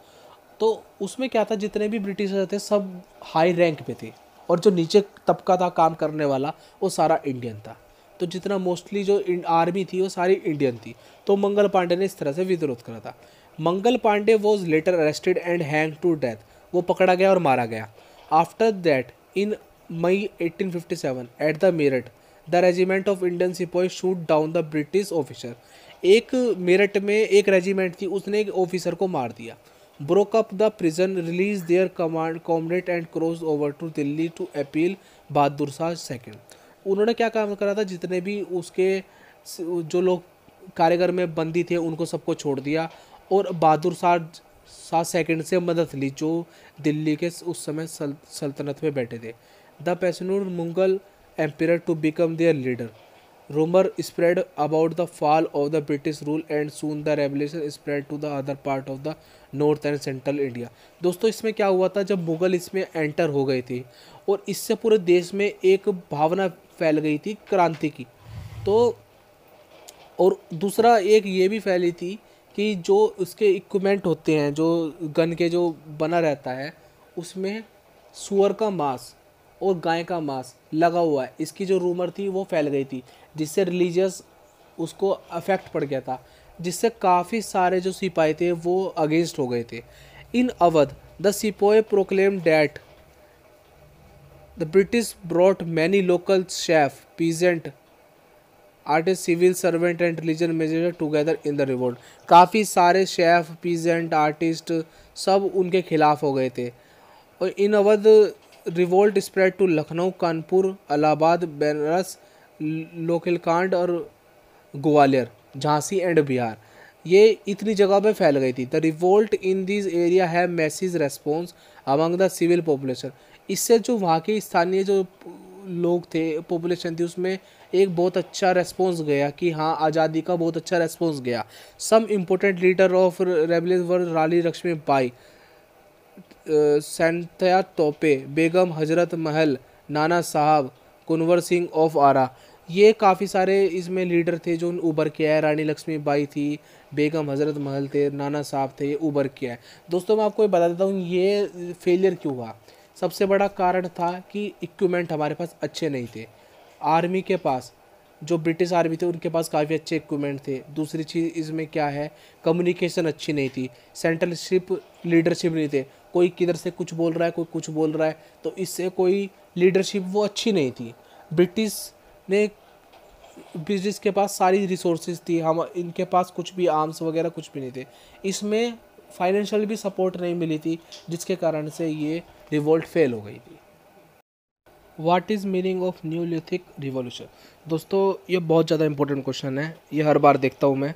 तो उसमें क्या था, जितने भी ब्रिटिशर थे सब हाई रैंक पे थे और जो नीचे तबका था काम करने वाला वो सारा इंडियन था। तो जितना मोस्टली जो आर्मी थी वो सारी इंडियन थी। तो मंगल पांडे ने इस तरह से विद्रोह करा था। Mangal Pandey was later arrested and hang to death. वो पकड़ा गया और मारा गया। After that in May 1857 at the Meerut the regiment of Indian sipahi shoot down the British officer. एक मेरठ में एक रेजिमेंट थी, उसने एक ऑफिसर को मार दिया। Broke up the prison, release their command comrade and cross over to Delhi to appeal Bahadur Shah second. उन्होंने क्या काम करा था, जितने भी उसके जो लोग कारीगर में बंदी थे उनको सबको छोड़ दिया और बहादुर शाह सेकंड से मदद ली, जो दिल्ली के उस समय सल्तनत में बैठे थे। द पैशनूर Mughal empire to become their leader. Rumor spread about the fall of the British rule and soon the revolution spread to the other part of the north and central India। दोस्तों इसमें क्या हुआ था, जब मुगल इसमें एंटर हो गए थे और इससे पूरे देश में एक भावना फैल गई थी क्रांति की। तो और दूसरा एक ये भी फैली थी कि जो उसके इक्विपमेंट होते हैं, जो गन के जो बना रहता है, उसमें सुअर का मांस और गाय का मांस लगा हुआ है, इसकी जो रूमर थी वो फैल गई थी, जिससे रिलीजियस उसको अफेक्ट पड़ गया था, जिससे काफ़ी सारे जो सिपाही थे वो अगेंस्ट हो गए थे। In Awadh the sipahi proclaim that the British brought many local chef, peasant, artist, civil servant and religion major together in the revolt. काफ़ी सारे शेफ, पीजेंट, आर्टिस्ट सब उनके खिलाफ हो गए थे। और in Awadh revolt spread to Lucknow, Kanpur, Allahabad, Banaras, लोकलकांड और ग्वालियर, झांसी एंड बिहार। ये इतनी जगह पे फैल गई थी। The revolt in this area have massive response among the civil population. इससे जो वहाँ के स्थानीय जो लोग थे, पॉपुलेशन थी, उसमें एक बहुत अच्छा रेस्पॉन्स गया कि हाँ आज़ादी का बहुत अच्छा रेस्पॉन्स गया। Some important leader of rebellion were Rani Lakshmi Bai, संतया तोपे, बेगम हजरत महल, नाना साहब, कुंवर सिंह ऑफ आरा। ये काफ़ी सारे इसमें लीडर थे जो उभर के आए। रानी लक्ष्मीबाई थी, बेगम हजरत महल थे, नाना साहब थे, ये उभर के आए। दोस्तों मैं आपको ये बता देता हूँ ये फेलियर क्यों हुआ। सबसे बड़ा कारण था कि इक्विपमेंट हमारे पास अच्छे नहीं थे। आर्मी के पास, जो ब्रिटिश आर्मी थे उनके पास काफ़ी अच्छे इक्विपमेंट थे। दूसरी चीज़ इसमें क्या है, कम्युनिकेशन अच्छी नहीं थी, सेंट्रलशिप लीडरशिप नहीं थे। कोई किधर से कुछ बोल रहा है, कोई कुछ बोल रहा है, तो इससे कोई लीडरशिप वो अच्छी नहीं थी। ब्रिटिश के पास सारी रिसोर्सेज थी, हम इनके पास कुछ भी आर्म्स वगैरह कुछ भी नहीं थे। इसमें फाइनेंशियल भी सपोर्ट नहीं मिली थी, जिसके कारण से ये रिवोल्ट फेल हो गई थी। What is meaning of Neolithic revolution. दोस्तों ये बहुत ज़्यादा इंपॉर्टेंट क्वेश्चन है, ये हर बार देखता हूँ मैं।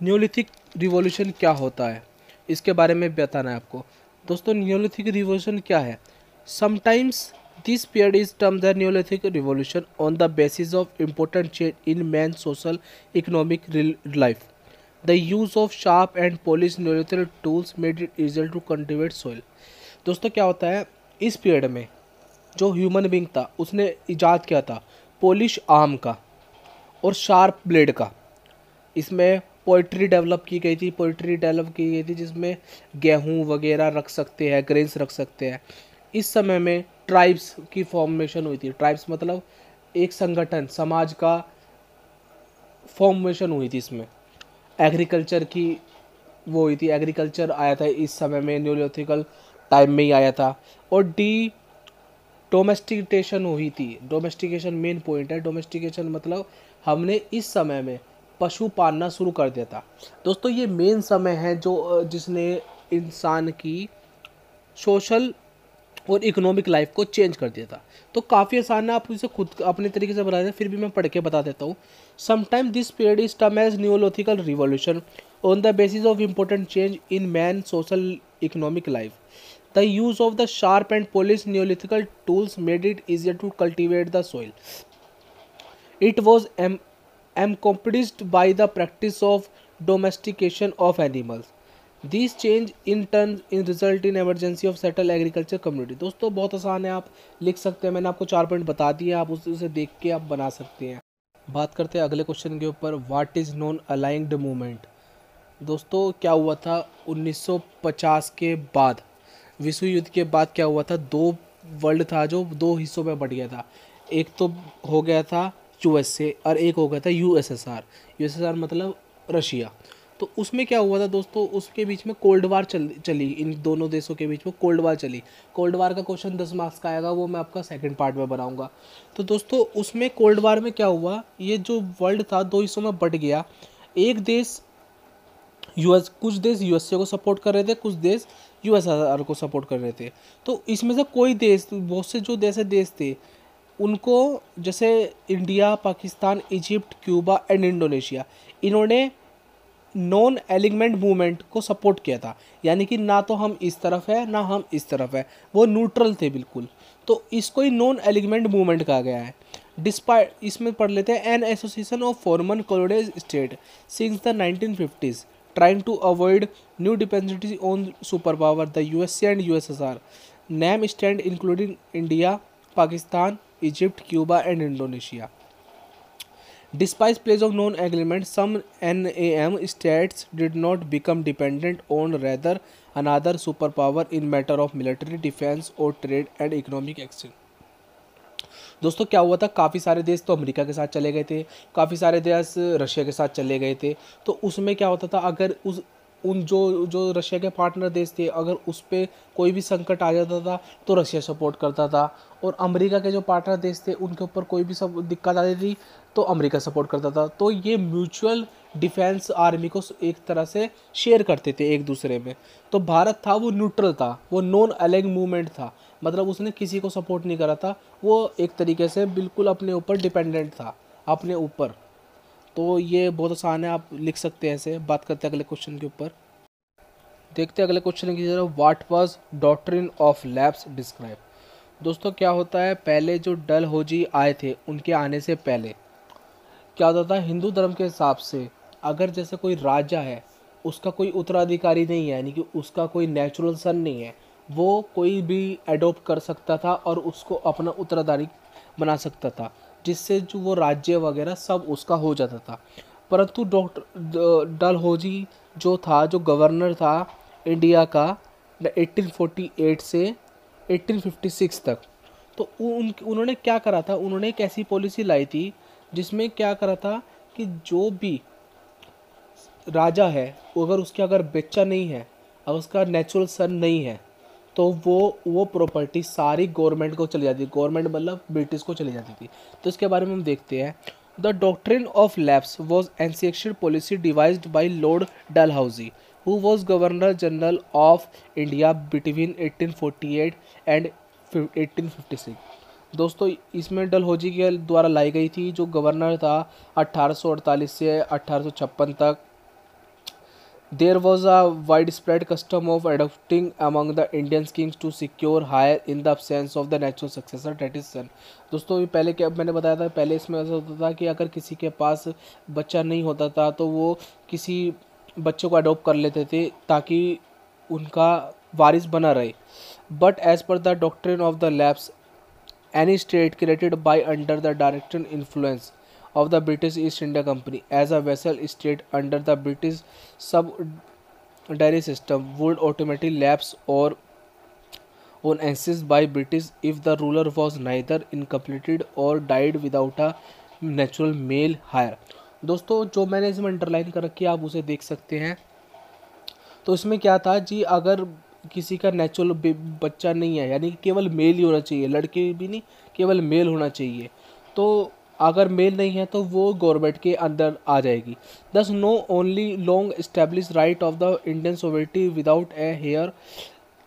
न्यूलिथिक रिवॉल्यूशन क्या होता है, इसके बारे में बताना है आपको। दोस्तों न्यूलिथिक रिवॉल्यूशन क्या है, sometimes This period is termed the Neolithic Revolution on the basis of important change in man's social economic life. The use of sharp and polished Neolithic tools made it easier to cultivate soil. दोस्तों क्या होता है इस period में, जो human being था उसने इजाद किया था पॉलिश आर्म का और शार्प ब्लेड का। इसमें पोइट्री डेवलप की गई थी, जिसमें गेहूं वगैरह रख सकते हैं, ग्रेन्स रख सकते हैं। इस समय में ट्राइब्स की फॉर्मेशन हुई थी। ट्राइब्स मतलब एक संगठन, समाज का फॉर्मेशन हुई थी। इसमें एग्रीकल्चर की वो हुई थी, एग्रीकल्चर आया था इस समय में, न्यूलिथिकल टाइम में ही आया था। और डोमेस्टिकेशन हुई थी। डोमेस्टिकेशन मेन पॉइंट है। डोमेस्टिकेशन मतलब हमने इस समय में पशु पालना शुरू कर दिया था। दोस्तों ये मेन समय है जो जिसने इंसान की सोशल और इकोनॉमिक लाइफ को चेंज कर दिया था। तो काफ़ी आसान है, आप इसे खुद अपने तरीके से बता दें, फिर भी मैं पढ़ के बता देता हूँ। Sometime this period is term as neolithical revolution on the basis of important change in man social economic life. The use of the sharp and polished Neolithical tools made it easier to cultivate the soil. It was accompanied by the practice of domestication of animals. These change in turn in result in emergency of settled agriculture community. दोस्तों बहुत आसान है, आप लिख सकते हैं। मैंने आपको 4 पॉइंट बता दिए, आप उसे देख के आप बना सकते हैं। बात करते हैं अगले क्वेश्चन के ऊपर, what is non aligned movement. दोस्तों क्या हुआ था 1950 के बाद, विश्व युद्ध के बाद क्या हुआ था, दो वर्ल्ड था जो दो हिस्सों में बट गया था। एक तो हो गया था यूएसए और एक हो गया था यूएसएसआर। यूएसएसआर मतलब रशिया। तो उसमें क्या हुआ था दोस्तों, उसके बीच में कोल्ड वार चली, इन दोनों देशों के बीच में कोल्ड वार चली। कोल्ड वार का क्वेश्चन 10 मार्क्स का आएगा, वो मैं आपका सेकंड पार्ट में बनाऊंगा। तो दोस्तों उसमें कोल्ड वार में क्या हुआ, ये जो वर्ल्ड था दो हिस्सों में बट गया। एक देश कुछ देश यूएसए को सपोर्ट कर रहे थे, कुछ देश यूएसएसआर को सपोर्ट कर रहे थे। तो इसमें से कोई देश, बहुत से जो देश थे उनको, जैसे India, Pakistan, Egypt, Cuba and Indonesia, इन्होंने नॉन एलिगमेंट मूवमेंट को सपोर्ट किया था। यानी कि ना तो हम इस तरफ है ना हम इस तरफ है, वो न्यूट्रल थे बिल्कुल। तो इसको ही नॉन एलिगमेंट मूवमेंट कहा गया है। डिस्पाइट, इसमें पढ़ लेते हैं, an association of former colonize state since the 1950s trying to avoid new dependency on superpower, the USA and USSR. Name stand including India, Pakistan, Egypt, Cuba and Indonesia. Despite pledge of non-agreement, some NAM states did not become dependent on rather another superpower in matter of military defense or trade and economic action. दोस्तों क्या हुआ था, काफ़ी सारे देश तो America के साथ चले गए थे, काफ़ी सारे देश रशिया के साथ चले गए थे। तो उसमें क्या होता था, अगर उन जो रशिया के पार्टनर देश थे, अगर उस पर कोई भी संकट आ जाता था तो रशिया सपोर्ट करता था। और अमेरिका के जो पार्टनर देश थे उनके ऊपर कोई भी सब दिक्कत आती थी तो अमेरिका सपोर्ट करता था। तो ये म्यूचुअल डिफेंस आर्मी को एक तरह से शेयर करते थे एक दूसरे में। तो भारत था वो न्यूट्रल था, वो नॉन अलाइंड मूवमेंट था, मतलब उसने किसी को सपोर्ट नहीं करा था, वो एक तरीके से बिल्कुल अपने ऊपर डिपेंडेंट था, अपने ऊपर। तो ये बहुत आसान है, आप लिख सकते हैं ऐसे। बात करते हैं अगले क्वेश्चन के ऊपर, देखते हैं अगले क्वेश्चन की तरफ। What was doctrine of lapse describe. दोस्तों क्या होता है, पहले जो डलहौजी आए थे उनके आने से पहले क्या होता था, हिंदू धर्म के हिसाब से अगर जैसे कोई राजा है, उसका कोई उत्तराधिकारी नहीं है, यानी कि उसका कोई नेचुरल सन नहीं है, वो कोई भी अडॉप्ट कर सकता था और उसको अपना उत्तराधिकारी बना सकता था, जिससे जो वो राज्य वगैरह सब उसका हो जाता था। परंतु डॉक्टर डलहौजी जो था, जो गवर्नर था इंडिया का 1848 से 1856 तक, तो उन्होंने क्या करा था, उन्होंने एक ऐसी पॉलिसी लाई थी जिसमें क्या करा था कि जो भी राजा है, अगर उसके अगर बच्चा नहीं है, अगर उसका नेचुरल सन नहीं है, तो वो प्रॉपर्टी सारी गवर्नमेंट को चली जाती थी। गवर्नमेंट मतलब ब्रिटिश को चली जाती थी। तो इसके बारे में हम देखते हैं। The doctrine of lapse was annexation policy devised by lord Dalhousie, who was governor general of India between 1848 and 1856। दोस्तों इसमें डलहौजी के द्वारा लाई गई थी, जो गवर्नर था 1848 से 1856 तक। There was a widespread custom of adopting among the Indian kings to secure hire in the absence of the natural successor, that is son. दोस्तों ये पहले क्या मैंने बताया था, पहले इसमें ऐसा होता था कि अगर किसी के पास बच्चा नहीं होता था तो वो किसी बच्चे को अडॉप्ट कर लेते थे ताकि उनका वारिस बना रहे. But as per the doctrine of the lapse, any state created by under the direct influence of the British East India Company as a vassal state under the British subsidiary system would automatically lapse or on access by British if the ruler was neither incompleted or died without a natural male heir. दोस्तों जो मैंने इसमें underline कर रखी है आप उसे देख सकते हैं. तो इसमें क्या था जी, अगर किसी का नेचुरल बच्चा नहीं है, यानी कि केवल मेल ही होना चाहिए, लड़के भी नहीं, केवल मेल होना चाहिए, तो अगर मेल नहीं है तो वो गवर्नमेंट के अंदर आ जाएगी. Thus no only long establish right of the Indian sovereignty without a heir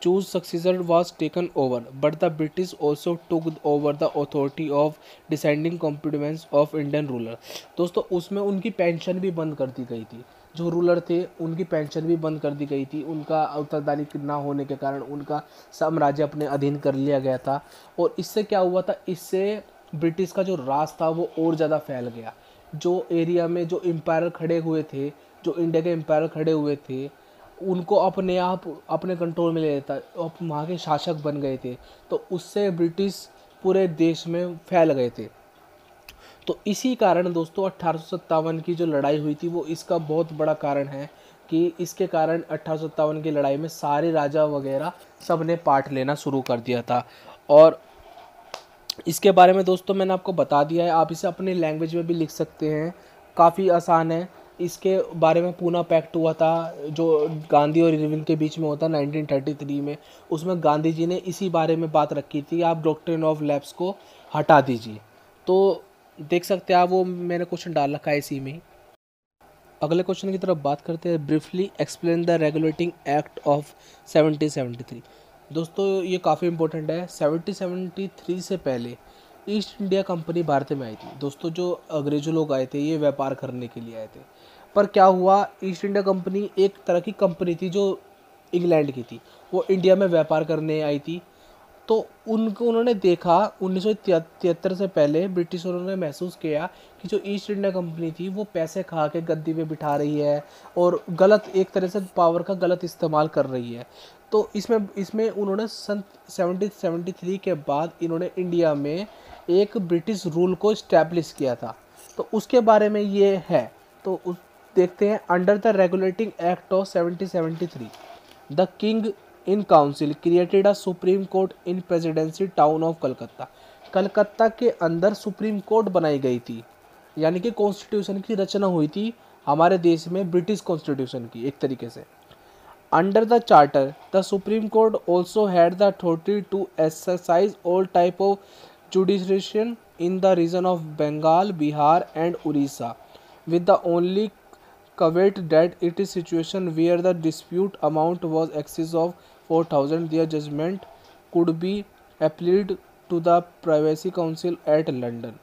choose successor was taken over, but the British also took over the authority of deciding competence of Indian ruler. दोस्तों उसमें उनकी pension भी बंद कर दी गई थी, जो रूलर थे उनकी पेंशन भी बंद कर दी गई थी, उनका उत्तरदायी ना होने के कारण उनका साम्राज्य अपने अधीन कर लिया गया था. और इससे क्या हुआ था, इससे ब्रिटिश का जो राज था वो और ज़्यादा फैल गया. जो एरिया में जो एम्पायर खड़े हुए थे, जो इंडिया के एम्पायर खड़े हुए थे, उनको अपने आप अपने कंट्रोल में ले लेता, वहाँ के शासक बन गए थे. तो उससे ब्रिटिश पूरे देश में फैल गए थे. तो इसी कारण दोस्तों 1857 की जो लड़ाई हुई थी वो इसका बहुत बड़ा कारण है कि इसके कारण 1857 की लड़ाई में सारे राजा वगैरह सब ने पार्ट लेना शुरू कर दिया था. और इसके बारे में दोस्तों मैंने आपको बता दिया है, आप इसे अपनी लैंग्वेज में भी लिख सकते हैं, काफ़ी आसान है. इसके बारे में पूना पैक्ट हुआ था जो गांधी और इरविन के बीच में होता 1933 में, उसमें गांधी जी ने इसी बारे में बात रखी थी, आप डॉक्ट्रिन ऑफ लैब्स को हटा दीजिए. तो देख सकते हैं आप, वो मैंने क्वेश्चन डाल रखा है इसी में. अगले क्वेश्चन की तरफ बात करते हैं. Briefly explain the regulating act of 1773. दोस्तों ये काफ़ी इंपॉर्टेंट है. 1773 से पहले ईस्ट इंडिया कंपनी भारत में आई थी. दोस्तों जो अंग्रेजों लोग आए थे ये व्यापार करने के लिए आए थे, पर क्या हुआ, ईस्ट इंडिया कंपनी एक तरह की कंपनी थी जो इंग्लैंड की थी, वो इंडिया में व्यापार करने आई थी. तो उन्होंने देखा 1973 से पहले ब्रिटिशरों ने महसूस किया कि जो ईस्ट इंडिया कंपनी थी वो पैसे खा के गद्दी पे बिठा रही है और गलत एक तरह से पावर का गलत इस्तेमाल कर रही है. तो इसमें उन्होंने सन 1773 के बाद इन्होंने इंडिया में एक ब्रिटिश रूल को इस्टेब्लिश किया था. तो उसके बारे में ये है, तो देखते हैं. Under the regulating act of 1773 the king in council created a supreme court in presidency town of Calcutta. Calcutta के अंदर सुप्रीम कोर्ट बनाई गई थी, यानी कि कॉन्स्टिट्यूशन की रचना हुई थी हमारे देश में, ब्रिटिश कॉन्स्टिट्यूशन की एक तरीके से. Under the charter the supreme court also had the authority to exercise all type of judiciary in the region of Bengal, Bihar and Orissa, with the only caveat that it is situation where the dispute amount was excess of 4,000, their judgment could be appealed to the Privacy Council at London.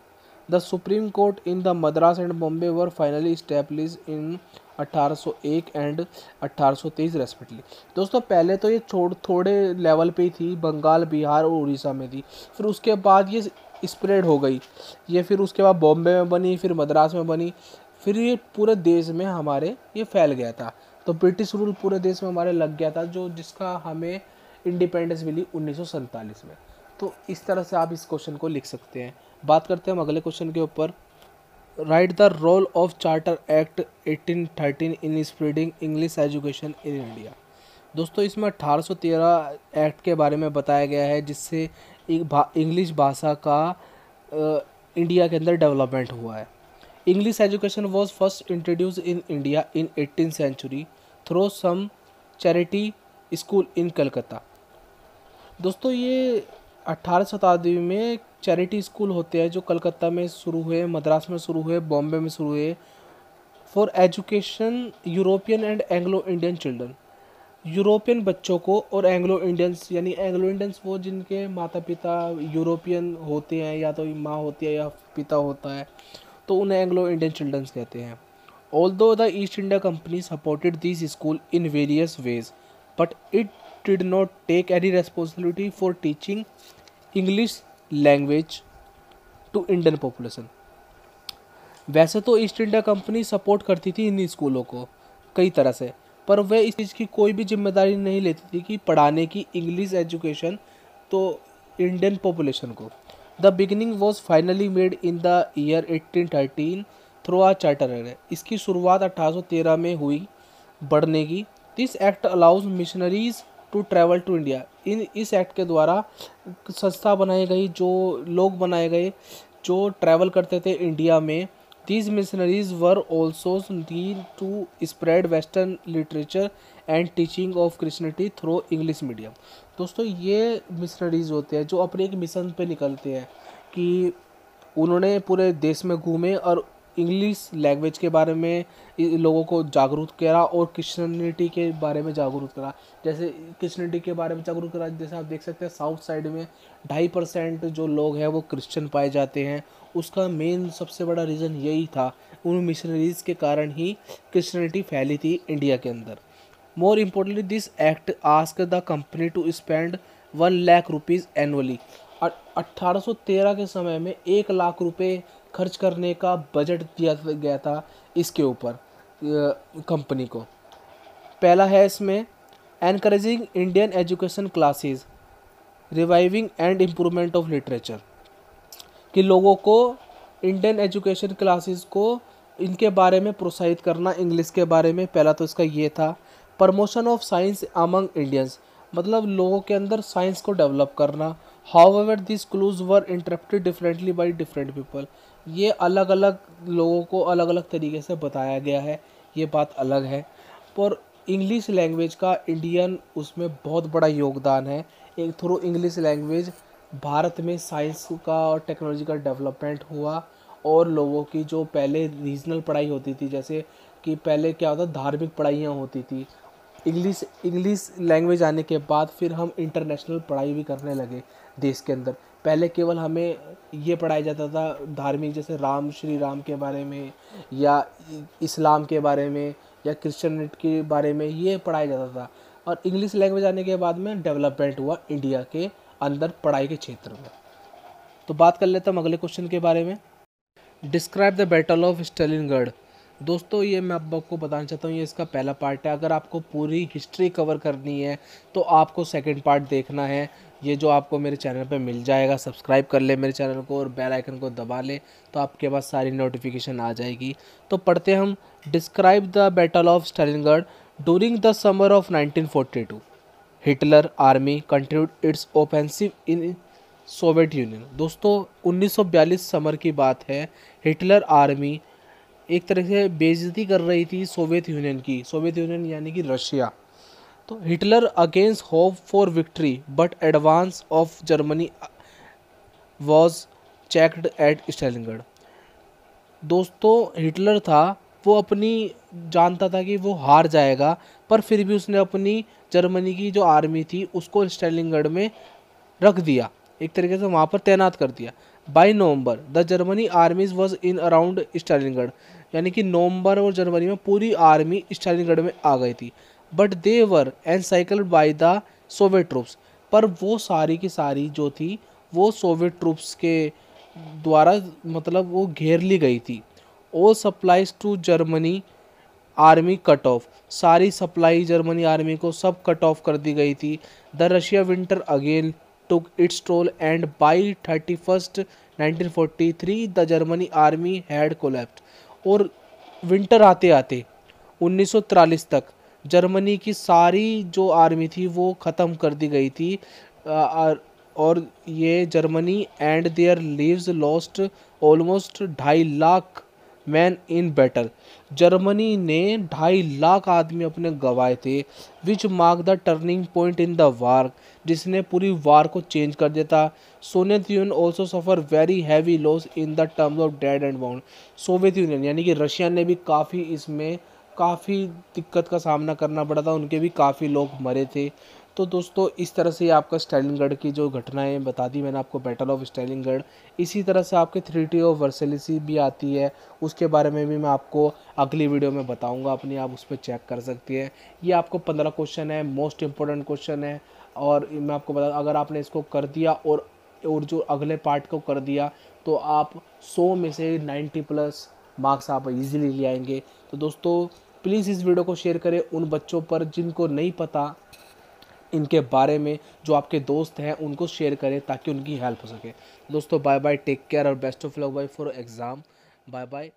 The Supreme Court in the Madras and Bombay were finally established in 1801 and 1823 respectively. दोस्तों पहले तो ये थोड़े level पे ही थी, बंगाल, बिहार और उड़ीसा में थी, फिर उसके बाद ये स्प्रेड हो गई, ये फिर उसके बाद बॉम्बे में बनी, फिर मद्रास में बनी, फिर ये पूरे देश में हमारे ये फैल गया था. तो ब्रिटिश रूल पूरे देश में हमारे लग गया था, जो जिसका हमें इंडिपेंडेंस मिली 1947 में. तो इस तरह से आप इस क्वेश्चन को लिख सकते हैं. बात करते हैं हम अगले क्वेश्चन के ऊपर. Write the role of charter act 1813 in spreading English education in India. दोस्तों इसमें 1813 एक्ट के बारे में बताया गया है जिससे इंग्लिश भाषा का इंडिया के अंदर डेवलपमेंट हुआ है. English education was first introduced in India in 18th century through some charity school in Calcutta. दोस्तों ये 18 शताब्दी में चैरिटी स्कूल होते हैं जो कलकत्ता में शुरू हुए, मद्रास में शुरू हुए, बॉम्बे में शुरू हुए, for education European and Anglo Indian children. European बच्चों को और एंग्लो इंडियंस, यानी एंग्लो इंडियंस वो जिनके माता पिता यूरोपियन होते हैं, या तो माँ होती है या पिता होता है, तो उन्हें एंग्लो इंडियन चिल्ड्रंस कहते हैं. Although the East India Company supported these schools in various ways, but it did not take any responsibility for teaching English language to Indian population. वैसे तो ईस्ट इंडिया कंपनी सपोर्ट करती थी इन स्कूलों को कई तरह से, पर वह इस चीज़ की कोई भी जिम्मेदारी नहीं लेती थी कि पढ़ाने की इंग्लिश एजुकेशन तो इंडियन पॉपुलेशन को. The beginning was finally made in the year 1813 through a charter act. इसकी शुरुआत 1813 में हुई बढ़ने की. This act allows missionaries to travel to India. इस एक्ट के द्वारा संस्था बनाई गई, जो लोग बनाए गए जो ट्रैवल करते थे इंडिया में. These missionaries were also seen to spread Western literature and teaching of Christianity through English medium. दोस्तों ये मिशनरीज होते हैं जो अपने एक मिशन पे निकलते हैं कि उन्होंने पूरे देश में घूमे और इंग्लिश लैंग्वेज के बारे में लोगों को जागरूक करा और क्रिश्चियनिटी के बारे में जागरूक करा. जैसे क्रिश्चियनिटी के बारे में जागरूक करा, जैसे आप देख सकते हैं साउथ साइड में 2.5% जो लोग हैं वो क्रिश्चियन पाए जाते हैं. उसका मेन सबसे बड़ा रीज़न यही था, उन मिशनरीज़ के कारण ही क्रिश्चियनिटी फैली थी इंडिया के अंदर. More importantly this act ask the company to spend 1 lakh rupees annually. 1813 के समय में 1 लाख रुपए खर्च करने का बजट दिया गया था इसके ऊपर कंपनी को. पहला है इसमें encouraging Indian education classes, reviving and improvement of literature, कि लोगों को इंडियन एजुकेशन क्लासेस को इनके बारे में प्रोत्साहित करना, इंग्लिश के बारे में. पहला तो इसका ये था. Promotion of science among Indians, मतलब लोगों के अंदर साइंस को डेवलप करना. However this clues were interrupted differently by different people. ये अलग अलग लोगों को अलग अलग तरीके से बताया गया है, ये बात अलग है. पर इंग्लिश लैंग्वेज का इंडियन उसमें बहुत बड़ा योगदान है. एक थ्रू इंग्लिश लैंग्वेज भारत में साइंस का और टेक्नोलॉजी का डेवलपमेंट हुआ और लोगों की जो पहले रीजनल पढ़ाई होती थी, जैसे कि पहले क्या होता धार्मिक पढ़ाइयाँ होती थी, इंग्लिश लैंग्वेज आने के बाद फिर हम इंटरनेशनल पढ़ाई भी करने लगे देश के अंदर. पहले केवल हमें ये पढ़ाया जाता था धार्मिक, जैसे श्री राम के बारे में या इस्लाम के बारे में या क्रिश्चियनिटी के बारे में ये पढ़ाया जाता था. और इंग्लिश लैंग्वेज आने के बाद में डेवलपमेंट हुआ इंडिया के अंदर पढ़ाई के क्षेत्र में. तो बात कर लेते हैं अगले क्वेश्चन के बारे में. Describe the battle of Stalingrad. दोस्तों ये मैं आपको बताना चाहता हूँ, ये इसका पहला पार्ट है. अगर आपको पूरी हिस्ट्री कवर करनी है तो आपको सेकंड पार्ट देखना है, ये जो आपको मेरे चैनल पे मिल जाएगा. सब्सक्राइब कर ले मेरे चैनल को और बेल आइकन को दबा ले तो आपके पास सारी नोटिफिकेशन आ जाएगी. तो पढ़ते हम. Describe the battle of Stalingrad. During the summer of 1942 Hitler army continued its offensive in Soviet Union. दोस्तों 1942 समर की बात है. हिटलर आर्मी एक तरह से बेइज्जती कर रही थी सोवियत यूनियन की. सोवियत यूनियन यानी कि रशिया. तो Hitler against hope for victory but advance of Germany was checked at Stalingrad. दोस्तों हिटलर था वो अपनी जानता था कि वो हार जाएगा, पर फिर भी उसने अपनी जर्मनी की जो आर्मी थी उसको स्टालिनगढ़ में रख दिया, एक तरीके से वहाँ पर तैनात कर दिया. By November the Germany armies was in around Stalingrad, यानी कि नवंबर और जनवरी में पूरी आर्मी स्टालिनगढ़ में आ गई थी. But they were encircled by the Soviet troops, पर वो सारी की सारी जो थी वो सोवियत ट्रूप्स के द्वारा मतलब वो घेर ली गई थी. All supplies to Germany army cut off, सारी सप्लाई जर्मनी आर्मी को सब कट ऑफ कर दी गई थी. The Russia winter again took its toll and by 31st 1943 the Germany army had collapsed. और विंटर आते आते 1943 तक जर्मनी की सारी जो आर्मी थी वो ख़त्म कर दी गई थी. और ये Germany and there leaves lost almost 2.5 lakh man in battle. Germany ने 2.5 लाख आदमी अपने गंवाए थे. Which mark the turning point in the war, जिसने पूरी वार को चेंज कर दिया था. Soviet union also suffer very heavy loss in the terms of dead and bound. Soviet Union यानी कि रशिया ने भी काफ़ी इसमें काफ़ी दिक्कत का सामना करना पड़ा था, उनके भी काफ़ी लोग मरे थे. तो दोस्तों इस तरह से आपका स्टालिनगढ़ की जो घटनाएं बता दी मैंने आपको, बैटल ऑफ स्टालिनगढ़। इसी तरह से आपके 3T ऑफ वर्सेलिसी भी आती है, उसके बारे में भी मैं आपको अगली वीडियो में बताऊंगा अपनी, आप उस पर चेक कर सकती हैं। ये आपको 15 क्वेश्चन है, मोस्ट इंपॉर्टेंट क्वेश्चन है। और मैं आपको बता, अगर आपने इसको कर दिया और जो अगले पार्ट को कर दिया तो आप 100 में से 90+ मार्क्स आप इजीली ले आएंगे। तो दोस्तों प्लीज़ इस वीडियो को शेयर करें उन बच्चों पर जिनको नहीं पता इनके बारे में, जो आपके दोस्त हैं उनको शेयर करें ताकि उनकी हेल्प हो सके। दोस्तों बाय बाय, टेक केयर और best of luck bye for exam. Bye bye.